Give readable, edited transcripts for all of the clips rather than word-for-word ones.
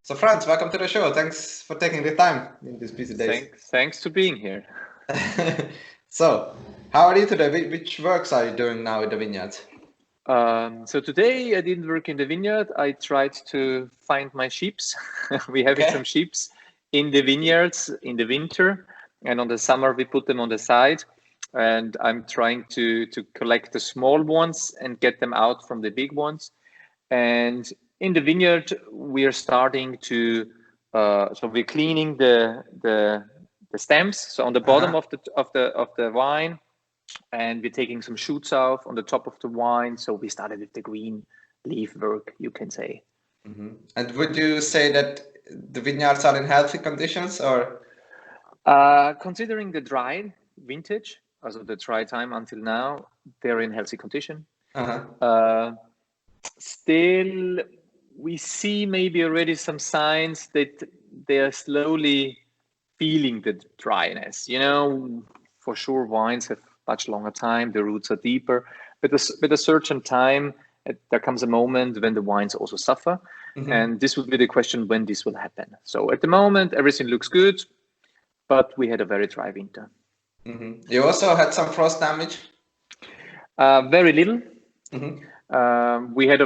So Franz, welcome to the show. Thanks for taking the time in these busy days. Thanks to being here. So, how are you today? Which works are you doing now in the vineyards? So today I didn't work in the vineyard. I tried to find my sheeps. We have some sheeps in the vineyards in the winter, and on the summer we put them on the side. And I'm trying to collect the small ones and get them out from the big ones. And in the vineyard we are starting to so we're cleaning the stems. So on the bottom of the vine. And we're taking some shoots off on the top of the vine. So we started with the green leaf work, you can say. Mm-hmm. And would you say that the vineyards are in healthy conditions, or? Considering the dry vintage, also the dry time until now, they're in healthy condition. Still, we see maybe already some signs that they are slowly feeling the dryness. For sure, wines have much longer time, the roots are deeper, but with a certain time there comes a moment when the wines also suffer. And this would be the question when this will happen. So at the moment everything looks good, but we had a very dry winter. You also had some frost damage? Very little. We had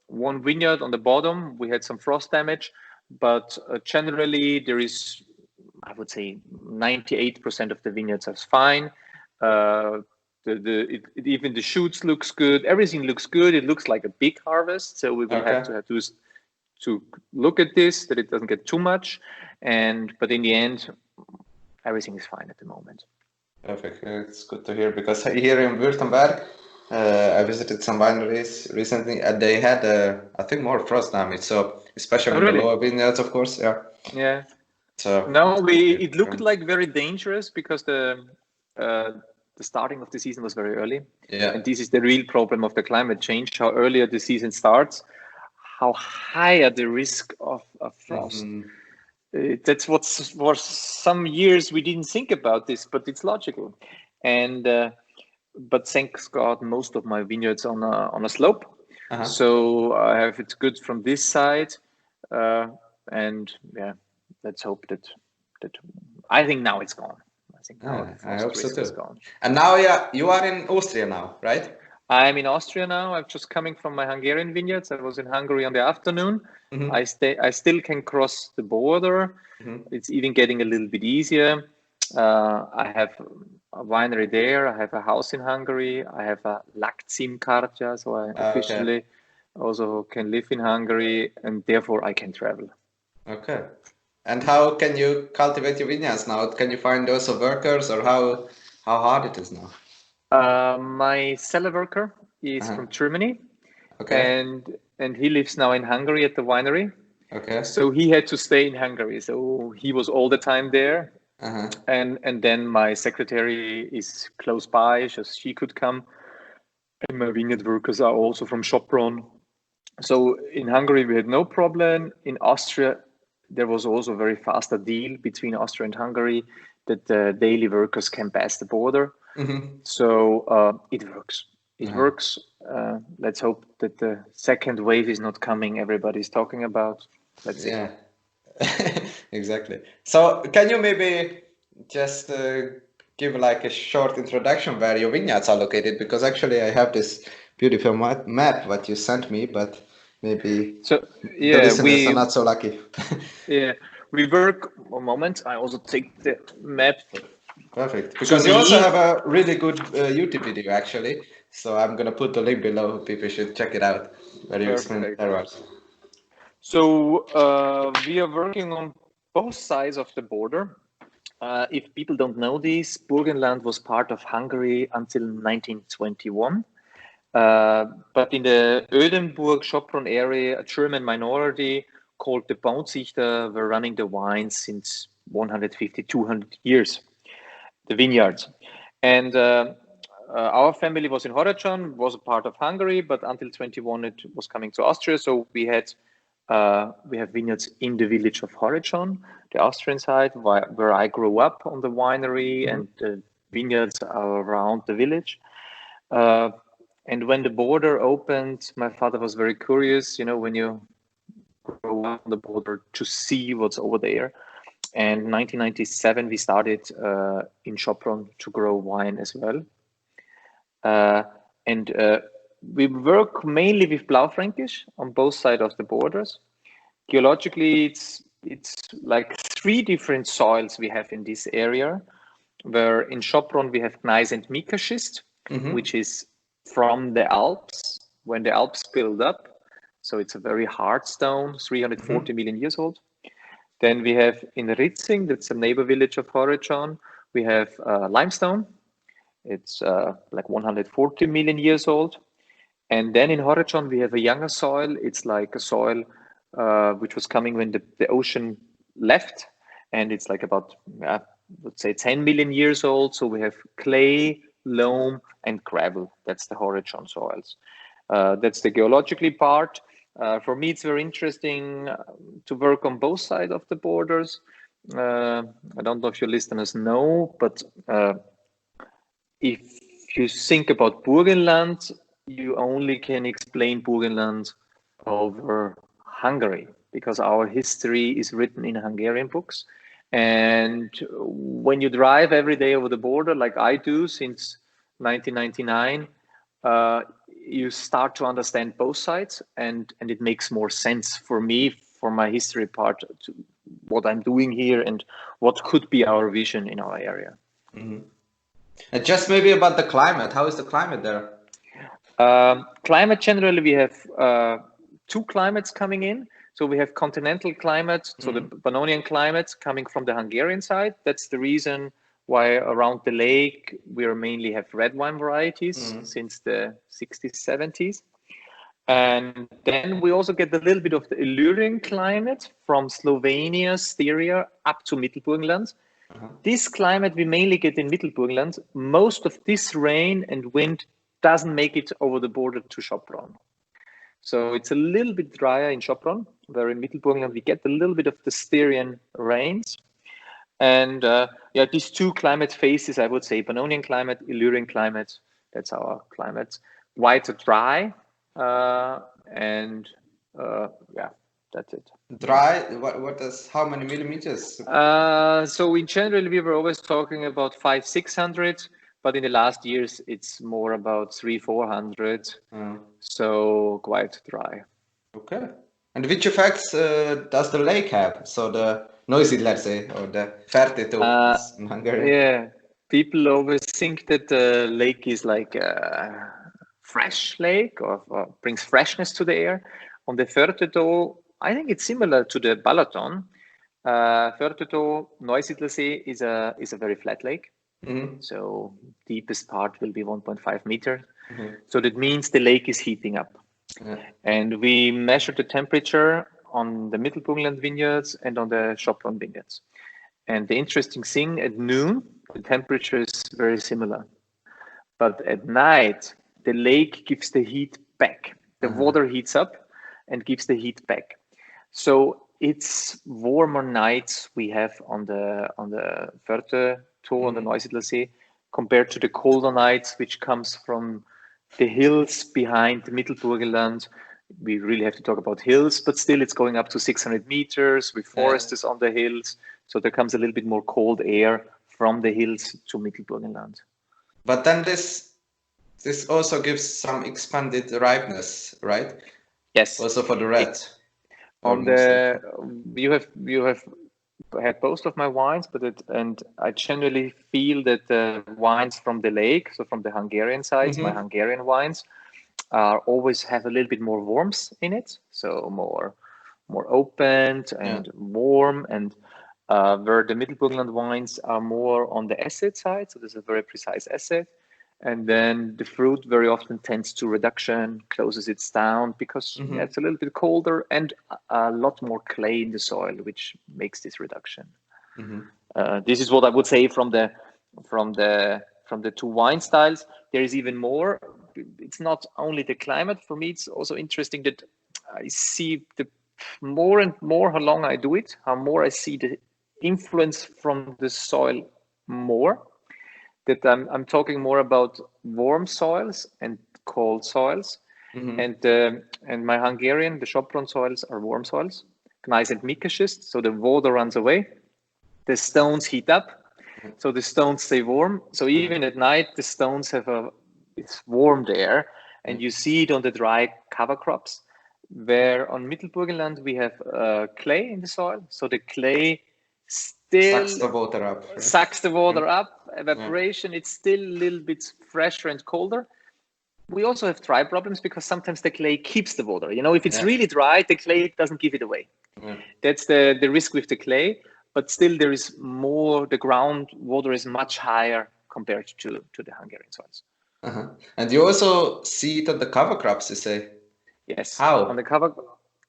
one vineyard on the bottom, we had some frost damage, but generally there is, I would say 98% of the vineyards are fine. Even the shoots looks good. Everything looks good. It looks like a big harvest. So we will have to look at this, that it doesn't get too much. But in the end, everything is fine at the moment. Perfect. It's good to hear, because here in Württemberg, I visited some wineries recently, and they had, I think, more frost damage. So especially in the lower vineyards, of course. Yeah. So no, it looked like very dangerous because the starting of the season was very early. And this is the real problem of the climate change. How earlier the season starts, how higher the risk of frost. That's for some years we didn't think about this, but it's logical. And but thanks God, most of my vineyards on a slope. So I have it good from this side. And yeah, let's hope that I think now it's gone. I hope so too. And now you are in Austria now, right? I'm in Austria now. I'm just coming from my Hungarian vineyards. I was in Hungary on the afternoon. I still can cross the border. It's even getting a little bit easier. I have a winery there. I have a house in Hungary. I have a Lakcímkártya, so I officially also can live in Hungary, and therefore I can travel. Okay. And how can you cultivate your vineyards now? Can you find also workers, or how hard it is now? My cellar worker is from Germany, and he lives now in Hungary at the winery. So he had to stay in Hungary, so he was all the time there. And then my secretary is close by, just she could come. And my vineyard workers are also from Sopron. So in Hungary we had no problem. In Austria there was also a very fast deal between Austria and Hungary that the daily workers can pass the border. So it works. It works. Let's hope that the second wave is not coming. Everybody's talking about. Let's see. Yeah, exactly. So can you maybe just give like a short introduction where your vineyards are located? Because actually I have this beautiful map what you sent me, but maybe the listeners are not so lucky. Yeah, we work. A moment, I also take the map. Perfect, because you also have a really good YouTube video actually. So I'm gonna put the link below. People should check it out, where you explain terroirs. So we are working on both sides of the border. If people don't know this, Burgenland was part of Hungary until 1921. But in the Ödenburg-Sopron area, a German minority called the Bauzüchter were running the wines since 150, 200 years, the vineyards. And our family was in Horecsan, was a part of Hungary, but until 21 it was coming to Austria. So we have vineyards in the village of Horecsan, the Austrian side, where I grew up on the winery, and the vineyards are around the village. And when the border opened, my father was very curious. When you grow on the border to see what's over there. And 1997, we started in Sopron to grow wine as well. And we work mainly with Blaufränkisch on both sides of the borders. Geologically, it's like 3 different soils we have in this area, where in Sopron we have gneiss and mica schist, which is from the Alps, when the Alps build up. So it's a very hard stone, 340 million years old. Then we have in Ritzing, that's a neighbor village of Horejon, we have limestone. It's like 140 million years old. And then in Horejon, we have a younger soil. It's like a soil which was coming when the ocean left. And it's like about, let's say 10 million years old. So we have clay, loam, and gravel. That's the Horejon soils. That's the geologically part. For me, it's very interesting to work on both sides of the borders. I don't know if your listeners know, but if you think about burgenland, you only can explain burgenland over Hungary, because our history is written in Hungarian books. And when you drive every day over the border, like I do since 1999, you start to understand both sides, and it makes more sense for me, for my history part, to what I'm doing here and what could be our vision in our area. And just maybe about the climate. How is the climate there? Climate, generally, we have 2 climates coming in. So we have continental climate, so the Pannonian climate coming from the Hungarian side. That's the reason why around the lake we mainly have red wine varieties since the 60s, 70s. And then we also get a little bit of the Illyrian climate from Slovenia, Styria, up to Mittelburgenland. This climate we mainly get in Mittelburgenland. Most of this rain and wind doesn't make it over the border to Sopron. So it's a little bit drier in Sopron, where in Mittelburgenland we get a little bit of the Styrian rains. And yeah, these 2 climate phases, I would say, Pannonian climate, Illyrian climate, that's our climate. White or dry, and yeah, that's it. Dry, how many millimeters? So in general, we were always talking about 500-600, but in the last years, it's more about 300-400. So quite dry. Okay. And which effects does the lake have? So the Neusiedl, let's say, or the Fertő in Hungary. Yeah, people always think that the lake is like a fresh lake or brings freshness to the air. On the Fertő, I think it's similar to the Balaton. Fertő Neusiedlsee is a very flat lake. So deepest part will be 1.5 meters. So that means the lake is heating up. And we measure the temperature on the Mittelburgenland vineyards and on the Sopron vineyards. And the interesting thing, at noon, the temperature is very similar. But at night, the lake gives the heat back. The water heats up and gives the heat back. So it's warmer nights we have on the Fertő, on the Neusiedlsee, compared to the colder nights, which comes from the hills behind the Mittelburgenland. We really have to talk about hills, but still it's going up to 600 meters with forests on the hills. So there comes a little bit more cold air from the hills to Mittelburgenland. But then this also gives some expanded ripeness, right? Yes. Also for the red. You have had both of my wines, and I generally feel that the wines from the lake, so from the Hungarian side, my Hungarian wines, always have a little bit more warmth in it, so more opened and warm, and where the Mittelburgenland wines are more on the acid side, so there's a very precise acid, and then the fruit very often tends to reduction, closes it down, because it's a little bit colder and a lot more clay in the soil, which makes this reduction. This is what I would say from the 2 wine styles. There is even more. It's not only the climate. For me, it's also interesting that I see the more and more how long I do it, how more I see the influence from the soil more. That I'm talking more about warm soils and cold soils. And my Hungarian, the Sopron soils are warm soils, gneiss and mica schist. So the water runs away, the stones heat up, so the stones stay warm. So even at night, the stones it's warm there, and you see it on the dry cover crops. Where on Mittelburgenland we have clay in the soil, so the clay still sucks the water up. Right? Sucks the water up, evaporation. It's still a little bit fresher and colder. We also have dry problems because sometimes the clay keeps the water. You know, if it's really dry, the clay doesn't give it away. That's the risk with the clay. But still, there is more. The groundwater is much higher compared to the Hungarian soils. And you also see it on the cover crops, you say? Yes. How? On the cover,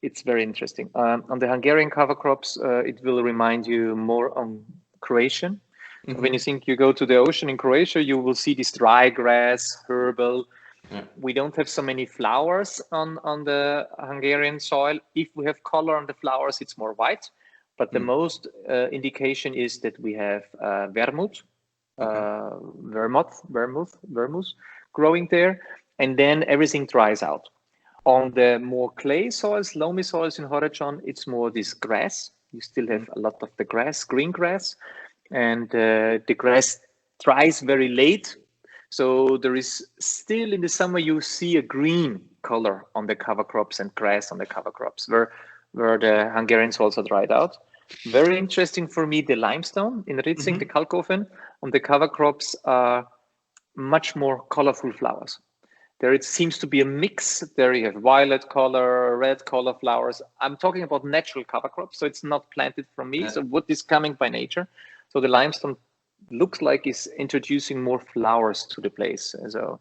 it's very interesting. On the Hungarian cover crops, it will remind you more on Croatian. When you think you go to the ocean in Croatia, you will see this dry grass, herbal. We don't have so many flowers on the Hungarian soil. If we have color on the flowers, it's more white. But the most indication is that we have vermouth growing there, and then everything dries out. On the more clay soils, loamy soils in Horejon, it's more this grass. You still have a lot of the grass, green grass, and the grass dries very late. So there is still in the summer, you see a green color on the cover crops and grass on the cover crops where the Hungarian soils are dried out. Very interesting for me, the limestone in Ritzing, the Kalkofen, on the cover crops are much more colorful flowers. There it seems to be a mix. There you have violet color, red color flowers. I'm talking about natural cover crops, so it's not planted from me. So what is coming by nature? So the limestone looks like it's introducing more flowers to the place. So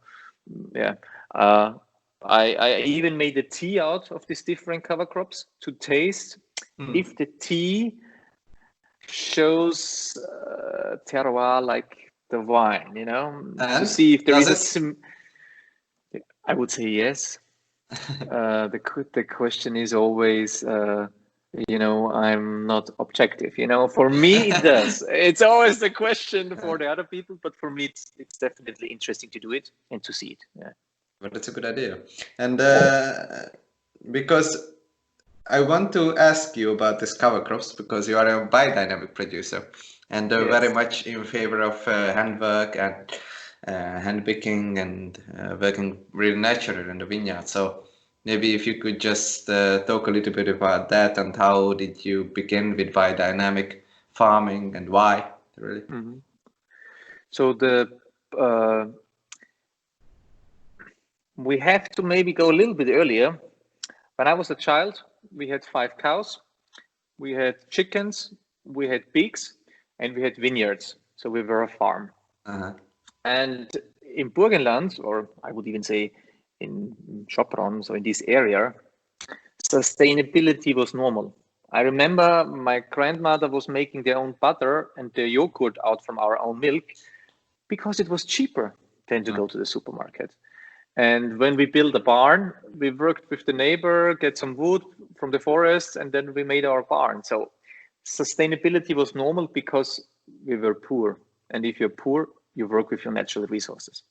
yeah, I even made a tea out of these different cover crops to taste if the tea shows terroir like the wine, you know, to see if there is I would say yes. The question is always, you know, I'm not objective. You know, for me it does. It's always the question for the other people, but for me it's definitely interesting to do it and to see it. Yeah. But that's a good idea, and because I want to ask you about this cover crops because you are a biodynamic producer and very much in favor of handwork and hand picking and working really naturally in the vineyard. So maybe if you could just talk a little bit about that and how did you begin with biodynamic farming and why, really? So we have to maybe go a little bit earlier. When I was a child, we had 5 cows, we had chickens, we had pigs, and we had vineyards. So we were a farm. And in Burgenland, or I would even say in Sopron, so in this area, sustainability was normal. I remember my grandmother was making their own butter and the yogurt out from our own milk because it was cheaper than to go to the supermarket. And when we built a barn, we worked with the neighbor, get some wood from the forest, and then we made our barn. So sustainability was normal because we were poor. And if you're poor, you work with your natural resources.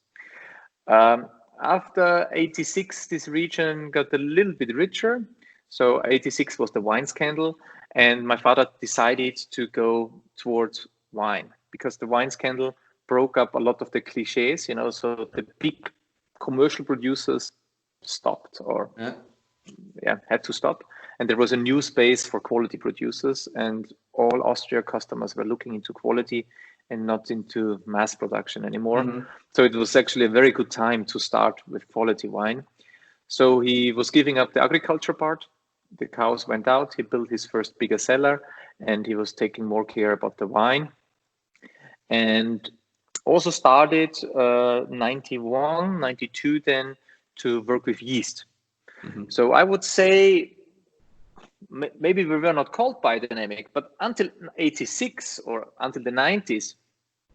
After 86, this region got a little bit richer. So 86 was the wine scandal. And my father decided to go towards wine because the wine scandal broke up a lot of the cliches, you know, so the big commercial producers stopped or had to stop. And there was a new space for quality producers, and all Austria customers were looking into quality and not into mass production anymore. So it was actually a very good time to start with quality wine. So he was giving up the agriculture part. The cows went out. He built his first bigger cellar, and he was taking more care about the wine. And also started 91, 92 then to work with yeast. So I would say maybe we were not called biodynamic, but until 86 or until the 90s,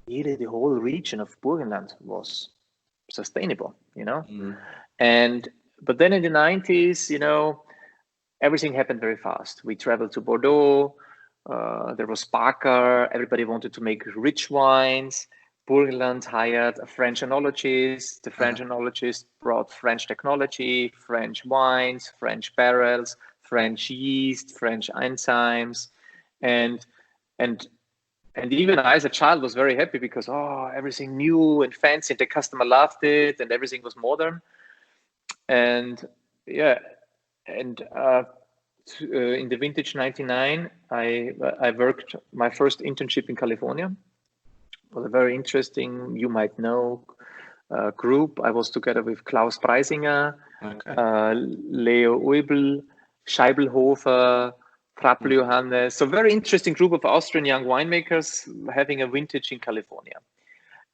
really the whole region of Burgenland was sustainable, you know. But then in the 90s, you know, everything happened very fast. We traveled to Bordeaux. There was Baker. Everybody wanted to make rich wines. Burgenland hired a French enologist. The French enologist brought French technology, French wines, French barrels, French yeast, French enzymes, and even I, as a child, was very happy because everything new and fancy, and the customer loved it, and everything was modern. And yeah, and in the vintage '99, I worked my first internship in California. It was a very interesting, you might know, group. I was together with Klaus Preisinger, Leo Uebel, Scheibelhofer, Trappel Johannes. So very interesting group of Austrian young winemakers having a vintage in California.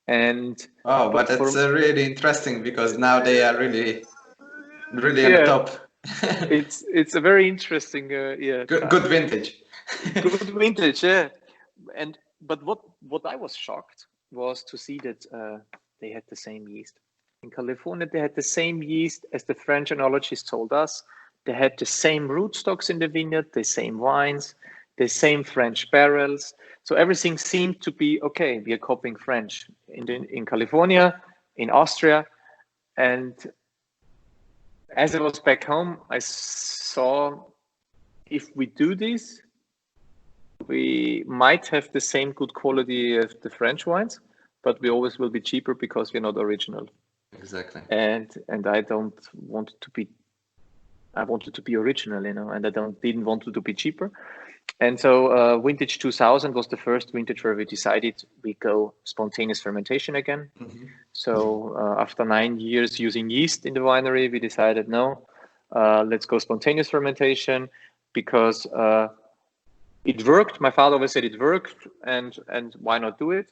And but it's really interesting because now they are really on the top. it's a very interesting good vintage. Good vintage, yeah. But what I was shocked was to see that they had the same yeast. In California, they had the same yeast as the French enologist told us. They had the same rootstocks in the vineyard, the same wines, the same French barrels. So everything seemed to be okay. We are copying French in California, in Austria. And as I was back home, I saw if we do this, we might have the same good quality as the French wines, but we always will be cheaper because we're not original. Exactly. And I don't want it to be. I wanted to be original, and I didn't want it to be cheaper. And so vintage 2000 was the first vintage where we decided we go spontaneous fermentation again. So after 9 years using yeast in the winery, we decided no, let's go spontaneous fermentation because it worked. My father always said it worked, and why not do it?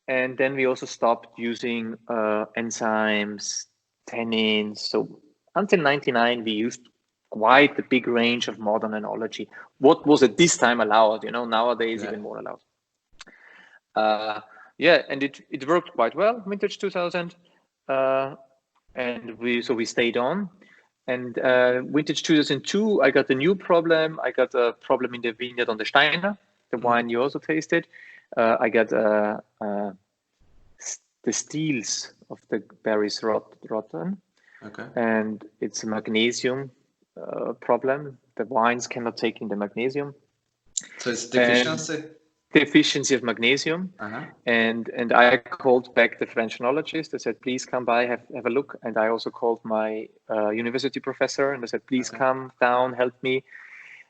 And then we also stopped using enzymes, tannins. So until '99, we used quite a big range of modern enology. What was at this time allowed, nowadays even more allowed. And it worked quite well, vintage 2000. And we stayed on. And vintage 2002, I got a new problem. I got a problem in the vineyard on the Steiner, the wine you also tasted. I got the steels of the berries rotten. And it's a magnesium problem. The wines cannot take in the magnesium. So it's deficiency? Deficiency of magnesium. And I called back the French enologist. I said, please come by, have a look. And I also called my university professor and I said, please come down, help me.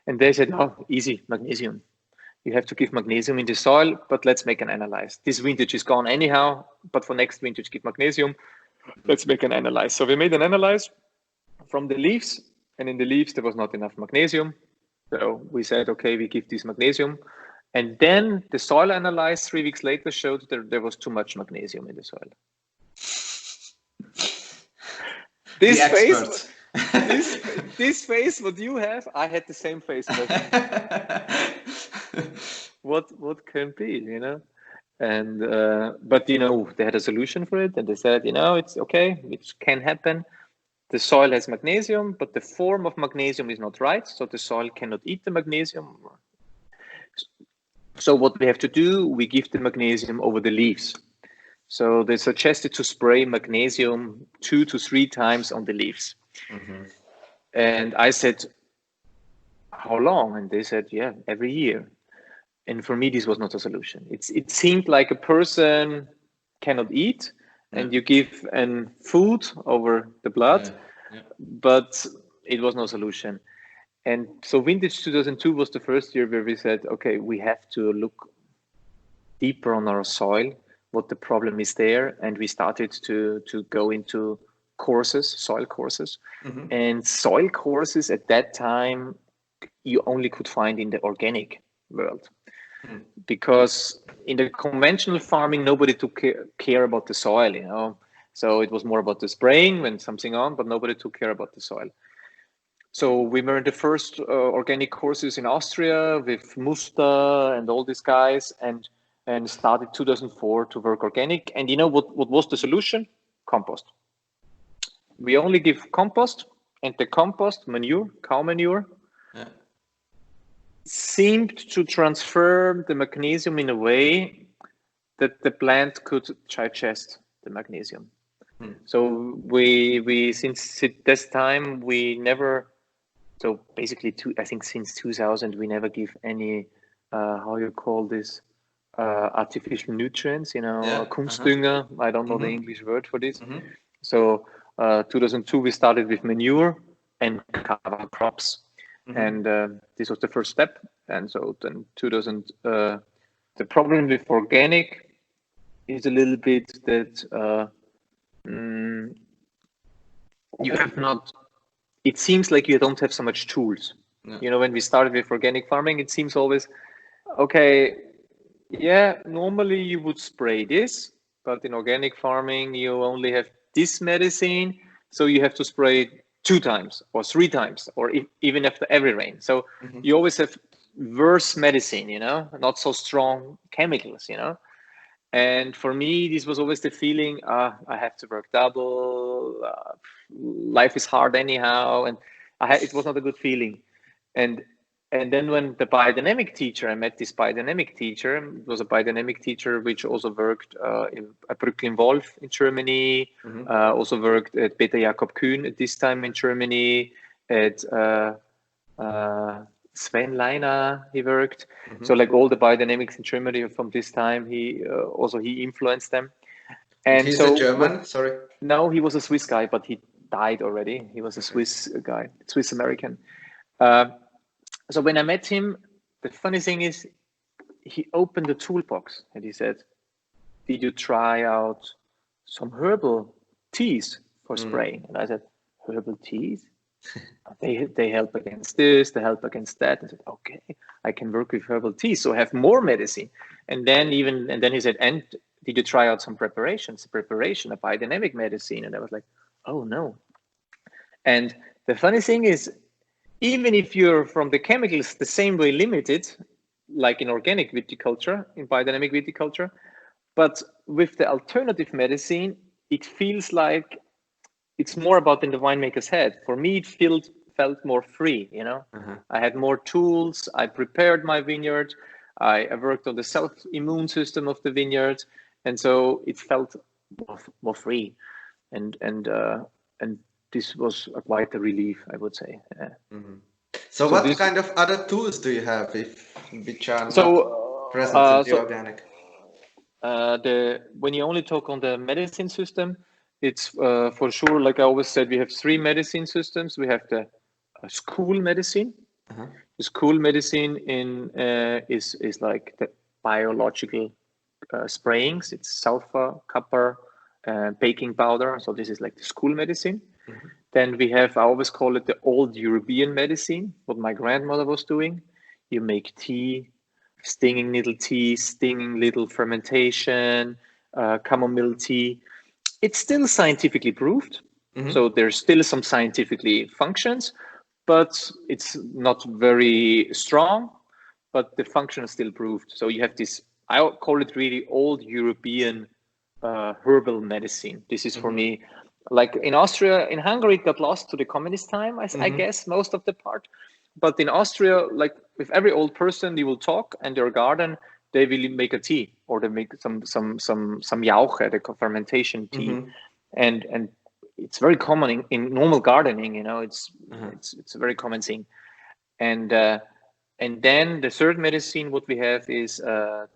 And they said, easy, magnesium. You have to give magnesium in the soil, but let's make an analyze. This vintage is gone anyhow, but for next vintage, give magnesium. Let's make an analyze. So we made an analyze from the leaves, and in the leaves, there was not enough magnesium. So we said, okay, we give this magnesium. And then the soil analyze 3 weeks later showed that there was too much magnesium in the soil. This face, what you have, I had the same face. What can be, And but they had a solution for it, and they said, it's okay, it can happen. The soil has magnesium, but the form of magnesium is not right, so the soil cannot eat the magnesium. So what we have to do, we give the magnesium over the leaves. So they suggested to spray magnesium 2 to 3 times on the leaves. And I said, how long? And they said, yeah, every year. And for me, this was not a solution. It seemed like a person cannot eat, and you give food over the blood, but it was no solution. And so vintage 2002 was the first year where we said, okay, we have to look deeper on our soil, what the problem is there. And we started to go into courses, soil courses. And soil courses at that time, you only could find in the organic world. Because in the conventional farming, nobody took care about the soil, So it was more about the spraying when something on, but nobody took care about the soil. So we were in the first organic courses in Austria with Muster and all these guys, and started 2004 to work organic. And what was the solution? Compost. We only give compost, and the compost manure, cow manure, seemed to transfer the magnesium in a way that the plant could digest the magnesium. So we since this time we never, so basically I think since 2000 we never give any how you call this, artificial nutrients, Kunstdünger. I don't know the English word for this. So 2002 we started with manure and cover crops, and this was the first step. And so then 2000, the problem with organic is a little bit that you have not, it seems like you don't have so much tools. When we started with organic farming, it seems always, okay, yeah, normally you would spray this, but in organic farming, you only have this medicine. So you have to spray 2 times or 3 times, or even after every rain. So you always have worse medicine, not so strong chemicals, And for me, this was always the feeling, I have to work double, life is hard anyhow. And it was not a good feeling. And then when the biodynamic teacher, I met this biodynamic teacher. It was a biodynamic teacher which also worked at Brücklin-Wolf in Germany, also worked at Peter Jakob Kühn at this time in Germany, at Sven Leiner, he worked. So like all the biodynamics in Germany from this time, he influenced them. And he's so, a German, sorry? No, he was a Swiss guy, but he died already. He was a Swiss guy, Swiss-American. So when I met him, the funny thing is, he opened the toolbox and he said, did you try out some herbal teas for spraying? And I said, herbal teas? They help against this, they help against that. I said, okay, I can work with herbal teas, so have more medicine. And then he said, and did you try out some preparation, a biodynamic medicine? And I was like, oh no. And the funny thing is, even if you're from the chemicals the same way limited, like in organic viticulture, in biodynamic viticulture, but with the alternative medicine, it feels like it's more about in the winemaker's head. For me, it felt more free, I had more tools, I prepared my vineyard, I worked on the self-immune system of the vineyard, and so it felt more free. And this was quite a relief, I would say. So what kind of other tools do you have which are not present in the organic? When you only talk on the medicine system, it's for sure, like I always said, we have 3 medicine systems. We have the school medicine. The school medicine is like the biological sprayings. It's sulfur, copper, baking powder. So this is like the school medicine. Then we have, I always call it the old European medicine, what my grandmother was doing. You make tea, stinging needle tea, stinging needle fermentation, chamomile tea. It's still scientifically proved. So there's still some scientifically functions, but it's not very strong, but the function is still proved. So you have this, I call it really old European herbal medicine. This is for me, like in Austria, in Hungary, it got lost to the communist time, I guess, most of the part. But in Austria, like with every old person, you will talk, and their garden, they will make a tea, or they make some jauche, the fermentation tea, and it's very common in normal gardening. It's a very common thing. And then the third medicine, what we have is I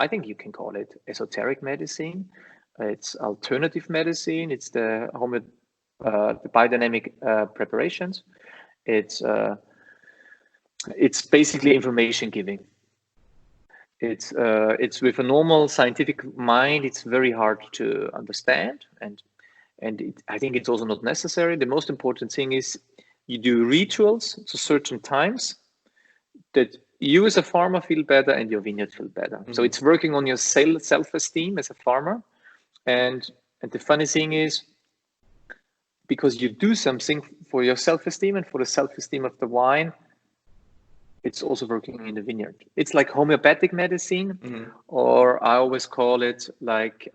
think you can call it esoteric medicine. It's alternative medicine. It's the biodynamic preparations. It's basically information giving. It's with a normal scientific mind, it's very hard to understand, and I think it's also not necessary. The most important thing is you do rituals to certain times that you as a farmer feel better and your vineyard feel better. So it's working on your self-esteem as a farmer. And the funny thing is, because you do something for your self-esteem and for the self-esteem of the wine, it's also working in the vineyard. It's like homeopathic medicine, or I always call it like,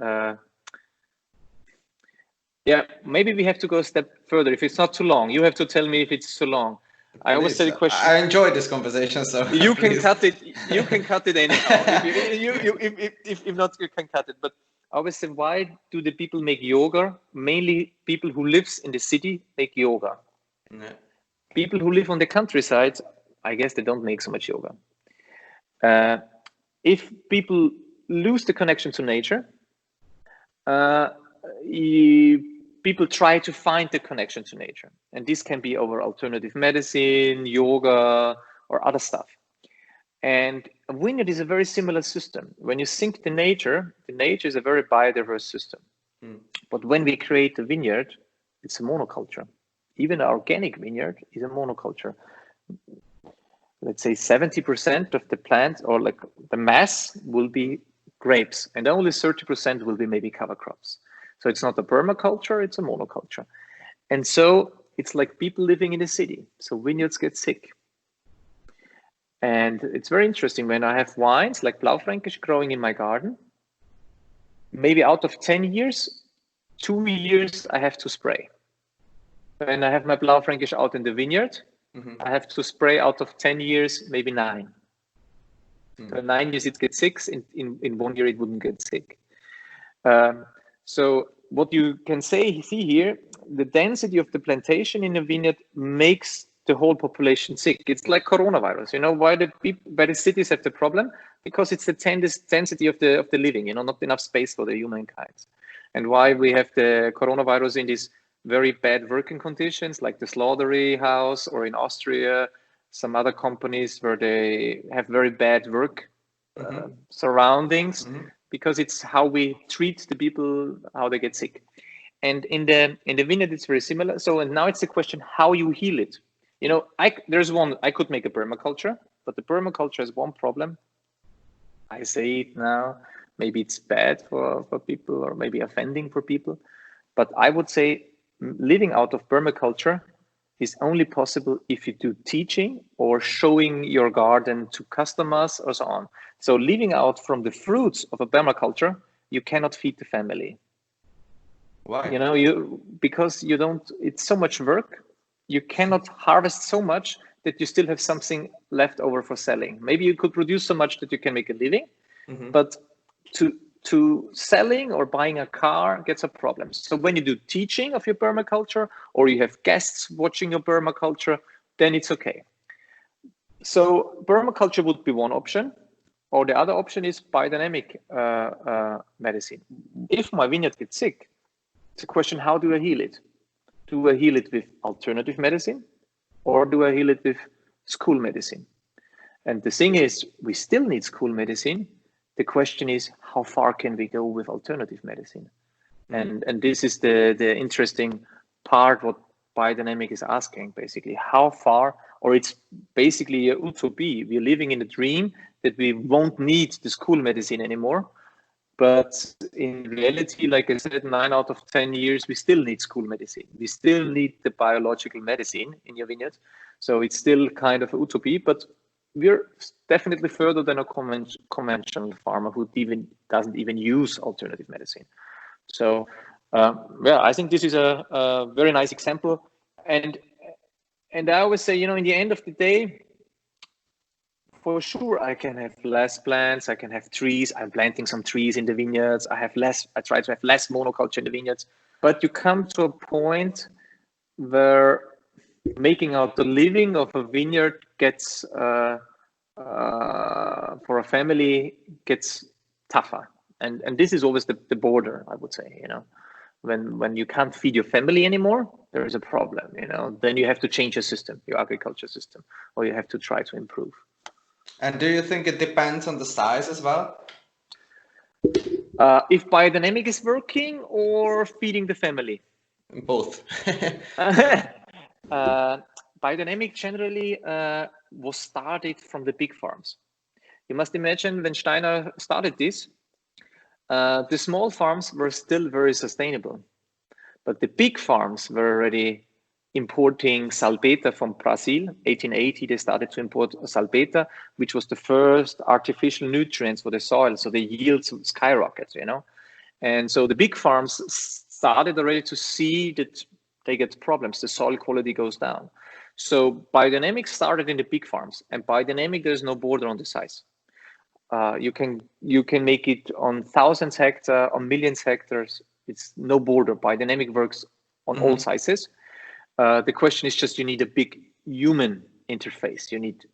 maybe we have to go a step further. If it's not too long, you have to tell me if it's too long. I always say the question. I enjoy this conversation, so you can cut it. You can cut it anyhow. If not, you can cut it. But I always say, why do the people make yoga? Mainly people who lives in the city make yoga. Yeah. People who live on the countryside, I guess they don't make so much yoga. If people lose the connection to nature, people try to find the connection to nature. And this can be over alternative medicine, yoga, or other stuff. And a vineyard is a very similar system. When you think the nature is a very biodiverse system. But when we create a vineyard, it's a monoculture. Even an organic vineyard is a monoculture. Let's say 70% of the plant, or like the mass, will be grapes, and only 30% will be maybe cover crops. So it's not a permaculture, it's a monoculture. And so it's like people living in the city. So vineyards get sick. And it's very interesting when I have wines like Blaufränkisch growing in my garden, maybe out of 10 years, 2 years I have to spray. When I have my Blaufränkisch out in the vineyard, I have to spray out of 10 years, maybe 9. So 9 years it gets sick, in 1 year it wouldn't get sick. So what you can see here, the density of the plantation in a vineyard makes the whole population sick. It's like coronavirus. You know why the cities have the problem? Because it's the density of the living. You know, not enough space for the humankind. And why we have the coronavirus in these very bad working conditions, like the slaughterhouse, or in Austria, some other companies where they have very bad work surroundings, because it's how we treat the people, how they get sick. And in the vineyard, it's very similar. So, and now it's the question how you heal it. You know, I could make a permaculture, but the permaculture has one problem. I say it now, maybe it's bad for people, or maybe offending for people, but I would say living out of permaculture is only possible if you do teaching or showing your garden to customers or so on. So living out from the fruits of a permaculture, you cannot feed the family. Why? You know, because you don't, it's so much work. You cannot harvest so much that you still have something left over for selling. Maybe you could produce so much that you can make a living, but to selling or buying a car gets a problem. So when you do teaching of your permaculture, or you have guests watching your permaculture, then it's okay. So permaculture would be one option, or the other option is biodynamic medicine. If my vineyard gets sick, it's a question, how do I heal it? Do I heal it with alternative medicine, or do I heal it with school medicine? And the thing is, we still need school medicine. The question is, how far can we go with alternative medicine? And this is the interesting part, what biodynamic is asking, basically. How far, or it's basically a utopia. We're living in a dream that we won't need the school medicine anymore. But in reality, like I said, 9 out of 10 years, we still need school medicine. We still need the biological medicine in your vineyard. So it's still kind of a utopia, but we're definitely further than a conventional farmer who doesn't even use alternative medicine. So yeah, I think this is a very nice example. And I always say, you know, in the end of the day, for sure, I can have less plants, I can have trees. I'm planting some trees in the vineyards. I try to have less monoculture in the vineyards. But you come to a point where making out the living of a vineyard gets, for a family, gets tougher. And this is always the border, I would say, you know. When you can't feed your family anymore, there is a problem, you know. Then you have to change your system, your agriculture system, or you have to try to improve. And do you think it depends on the size as well? If biodynamic is working or feeding the family? Both. Biodynamic generally was started from the big farms. You must imagine when Steiner started this, the small farms were still very sustainable, but the big farms were already importing salpeter from Brazil. 1880, they started to import salpeter, which was the first artificial nutrients for the soil. So the yields skyrocket, you know. And so the big farms started already to see that they get problems. The soil quality goes down. So biodynamic started in the big farms, and biodynamic, there's no border on the size. You can make it on thousands hectares, on millions hectares. It's no border. Biodynamic works on all sizes. The question is just, you need a big human interface. You need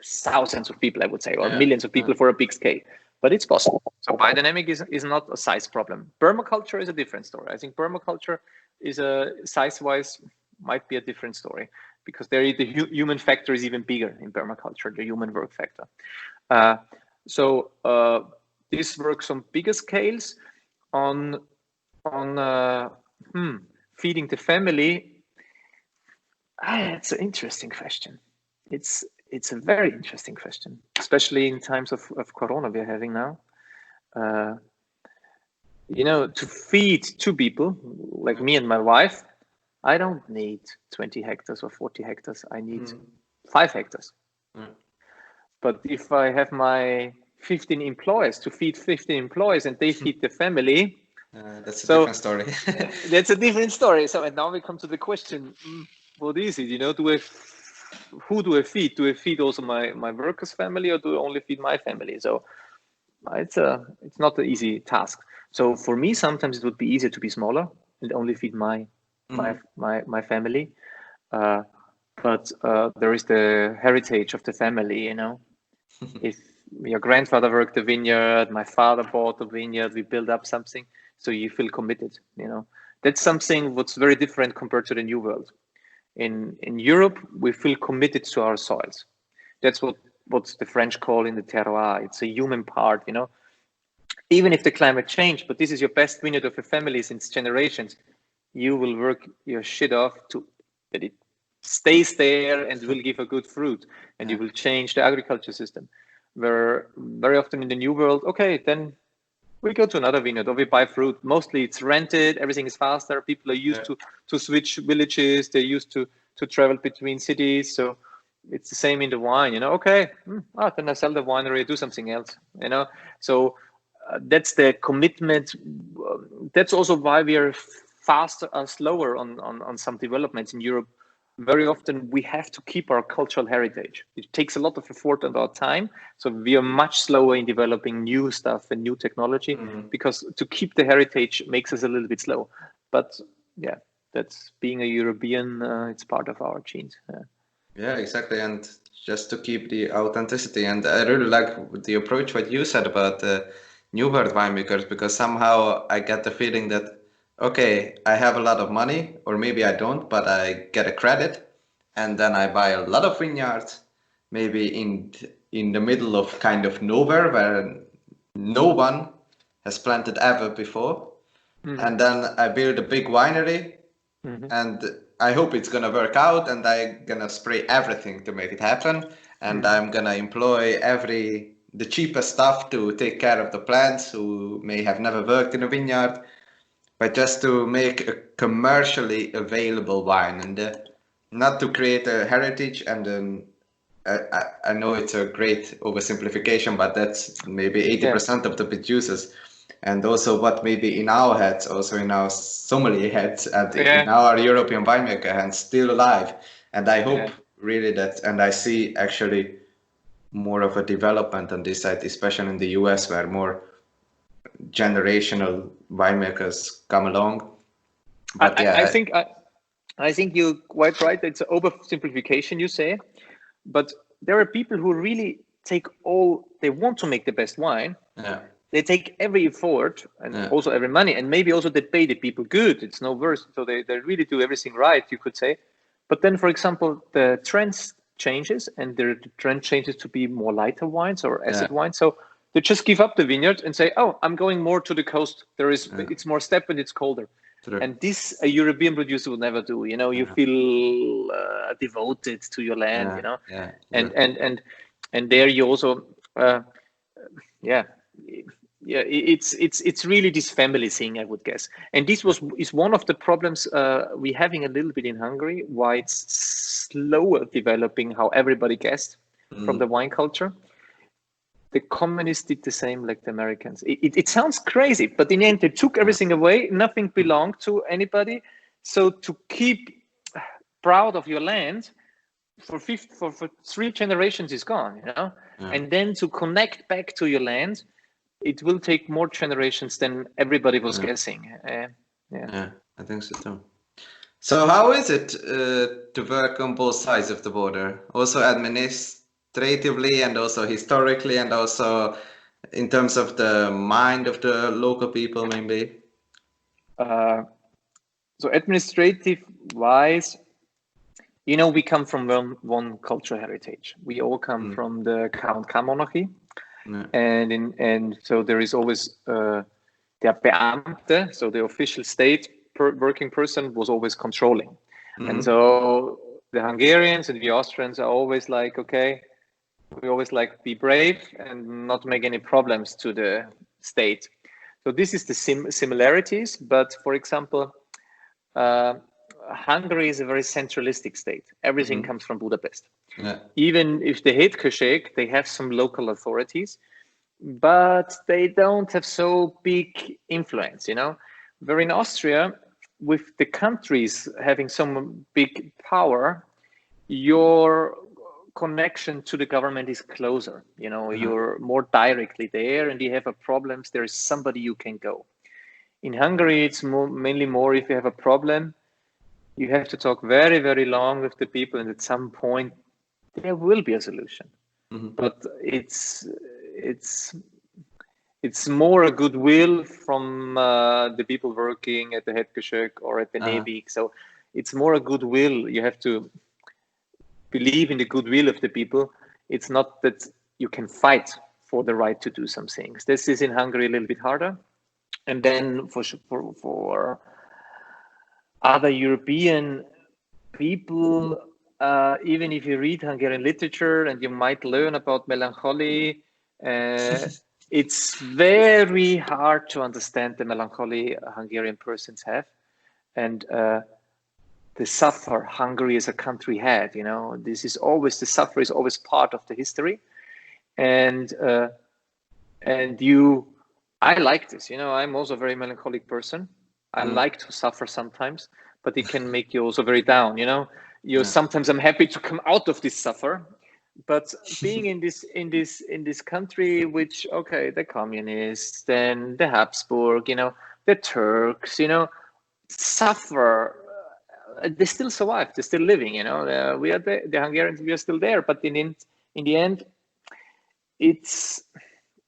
thousands of people, I would say, or millions of people for a big scale. But it's possible. So biodynamic is not a size problem. Permaculture is a different story. I think permaculture is size-wise might be a different story, because there the human factor is even bigger in permaculture, the human work factor. So this works on bigger scales. On feeding the family. It's an interesting question. It's a very interesting question, especially in times of Corona we're having now. You know, to feed two people, like me and my wife, I don't need 20 hectares or 40 hectares. I need 5 hectares. But if I have my 15 employees to feed 15 employees and they feed the family, that's a different story. That's a different story. So, and now we come to the question, what is it? You know, who do I feed? Do I feed also my workers' family, or do I only feed my family? So it's not an easy task. So for me, sometimes it would be easier to be smaller and only feed my family. But there is the heritage of the family, you know. If your grandfather worked the vineyard, my father bought the vineyard, we build up something, so you feel committed, you know. That's something what's very different compared to the New World. In Europe, we feel committed to our soils. That's what the French call in the terroir. It's a human part, you know. Even if the climate changed, but this is your best vineyard of your family since generations, you will work your shit off to that it stays there and will give a good fruit, and you will change the agriculture system. Where very often in the New World, okay, then we go to another vineyard or we buy fruit. Mostly it's rented, everything is faster. People are used to switch villages, they're used to travel between cities. So it's the same in the wine, you know. Okay, then I sell the winery, I do something else, you know. So that's the commitment. That's also why we are faster or slower on some developments in Europe. Very often we have to keep our cultural heritage. It takes a lot of effort and our time. So we are much slower in developing new stuff and new technology, because to keep the heritage makes us a little bit slow. But yeah, that's being a European, it's part of our genes. Yeah, exactly. And just to keep the authenticity. And I really like the approach what you said about the New World winemakers, because somehow I get the feeling that, okay, I have a lot of money, or maybe I don't, but I get a credit, and then I buy a lot of vineyards, maybe in the middle of kind of nowhere where no one has planted ever before. And then I build a big winery, and I hope it's gonna work out, and I'm gonna spray everything to make it happen, and I'm gonna employ the cheapest stuff to take care of the plants who may have never worked in a vineyard, but just to make a commercially available wine, and not to create a heritage. And I know it's a great oversimplification, but that's maybe 80% of the producers, and also what maybe in our heads, also in our sommelier heads, and in our European winemaker heads, still alive. And I hope really that, and I see actually more of a development on this side, especially in the US, where more generational winemakers come along. But I think you're quite right. It's an oversimplification, you say, but there are people who really take they want to make the best wine. They take every effort and also every money, and maybe also they pay the people good. It's no worse. So they really do everything right, you could say. But then, for example, the trends changes, and the trend changes to be more lighter wines or acid wines. So they just give up the vineyard and say, "Oh, I'm going more to the coast. It's more steppe and it's colder." True. And this a European producer would never do. You know, you feel devoted to your land. You know, and there you also, it's really this family thing, I would guess. And this is one of the problems we're having a little bit in Hungary. Why it's slower developing, how everybody guessed from the wine culture. The communists did the same like the Americans. It sounds crazy, but in the end, they took everything away. Nothing belonged to anybody. So to keep proud of your land, for 3 generations is gone, you know. Yeah. And then to connect back to your land, it will take more generations than everybody was guessing. Yeah, I think so too. So how is it to work on both sides of the border, also administratively and also historically, and also in terms of the mind of the local people, maybe? So administrative wise, you know, we come from one cultural heritage. We all come from the Count monarchy, and so there is always der Beamte, so the official state working person was always controlling, and so the Hungarians and the Austrians are always like, okay, we always like be brave and not make any problems to the state. So this is the similarities, but for example, Hungary is a very centralistic state. Everything comes from Budapest. Yeah. Even if they hate Kőszeg, they have some local authorities, but they don't have so big influence, you know. Where in Austria, with the countries having some big power, your connection to the government is closer, you know. You're more directly there, and you have a problems, there is somebody you can go. In Hungary, it's mainly more if you have a problem, you have to talk very, very long with the people, and at some point there will be a solution. But it's more a goodwill from the people working at the Headkesök or at the Navy. So it's more a goodwill. You have to believe in the goodwill of the people. It's not that you can fight for the right to do some things. This is in Hungary a little bit harder. And then for other European people, even if you read Hungarian literature and you might learn about melancholy, it's very hard to understand the melancholy Hungarian persons have, and the suffer Hungary as a country had. You know, this is always, the suffer is always part of the history, and I like this. You know, I'm also a very melancholic person. I like to suffer sometimes, but it can make you also very down. You know, sometimes I'm happy to come out of this suffer, but being in this country, which, okay, the communists, then the Habsburg, you know, the Turks, you know, suffer. They still survive. They're still living. You know, we are the Hungarians. We are still there, but in the end, it's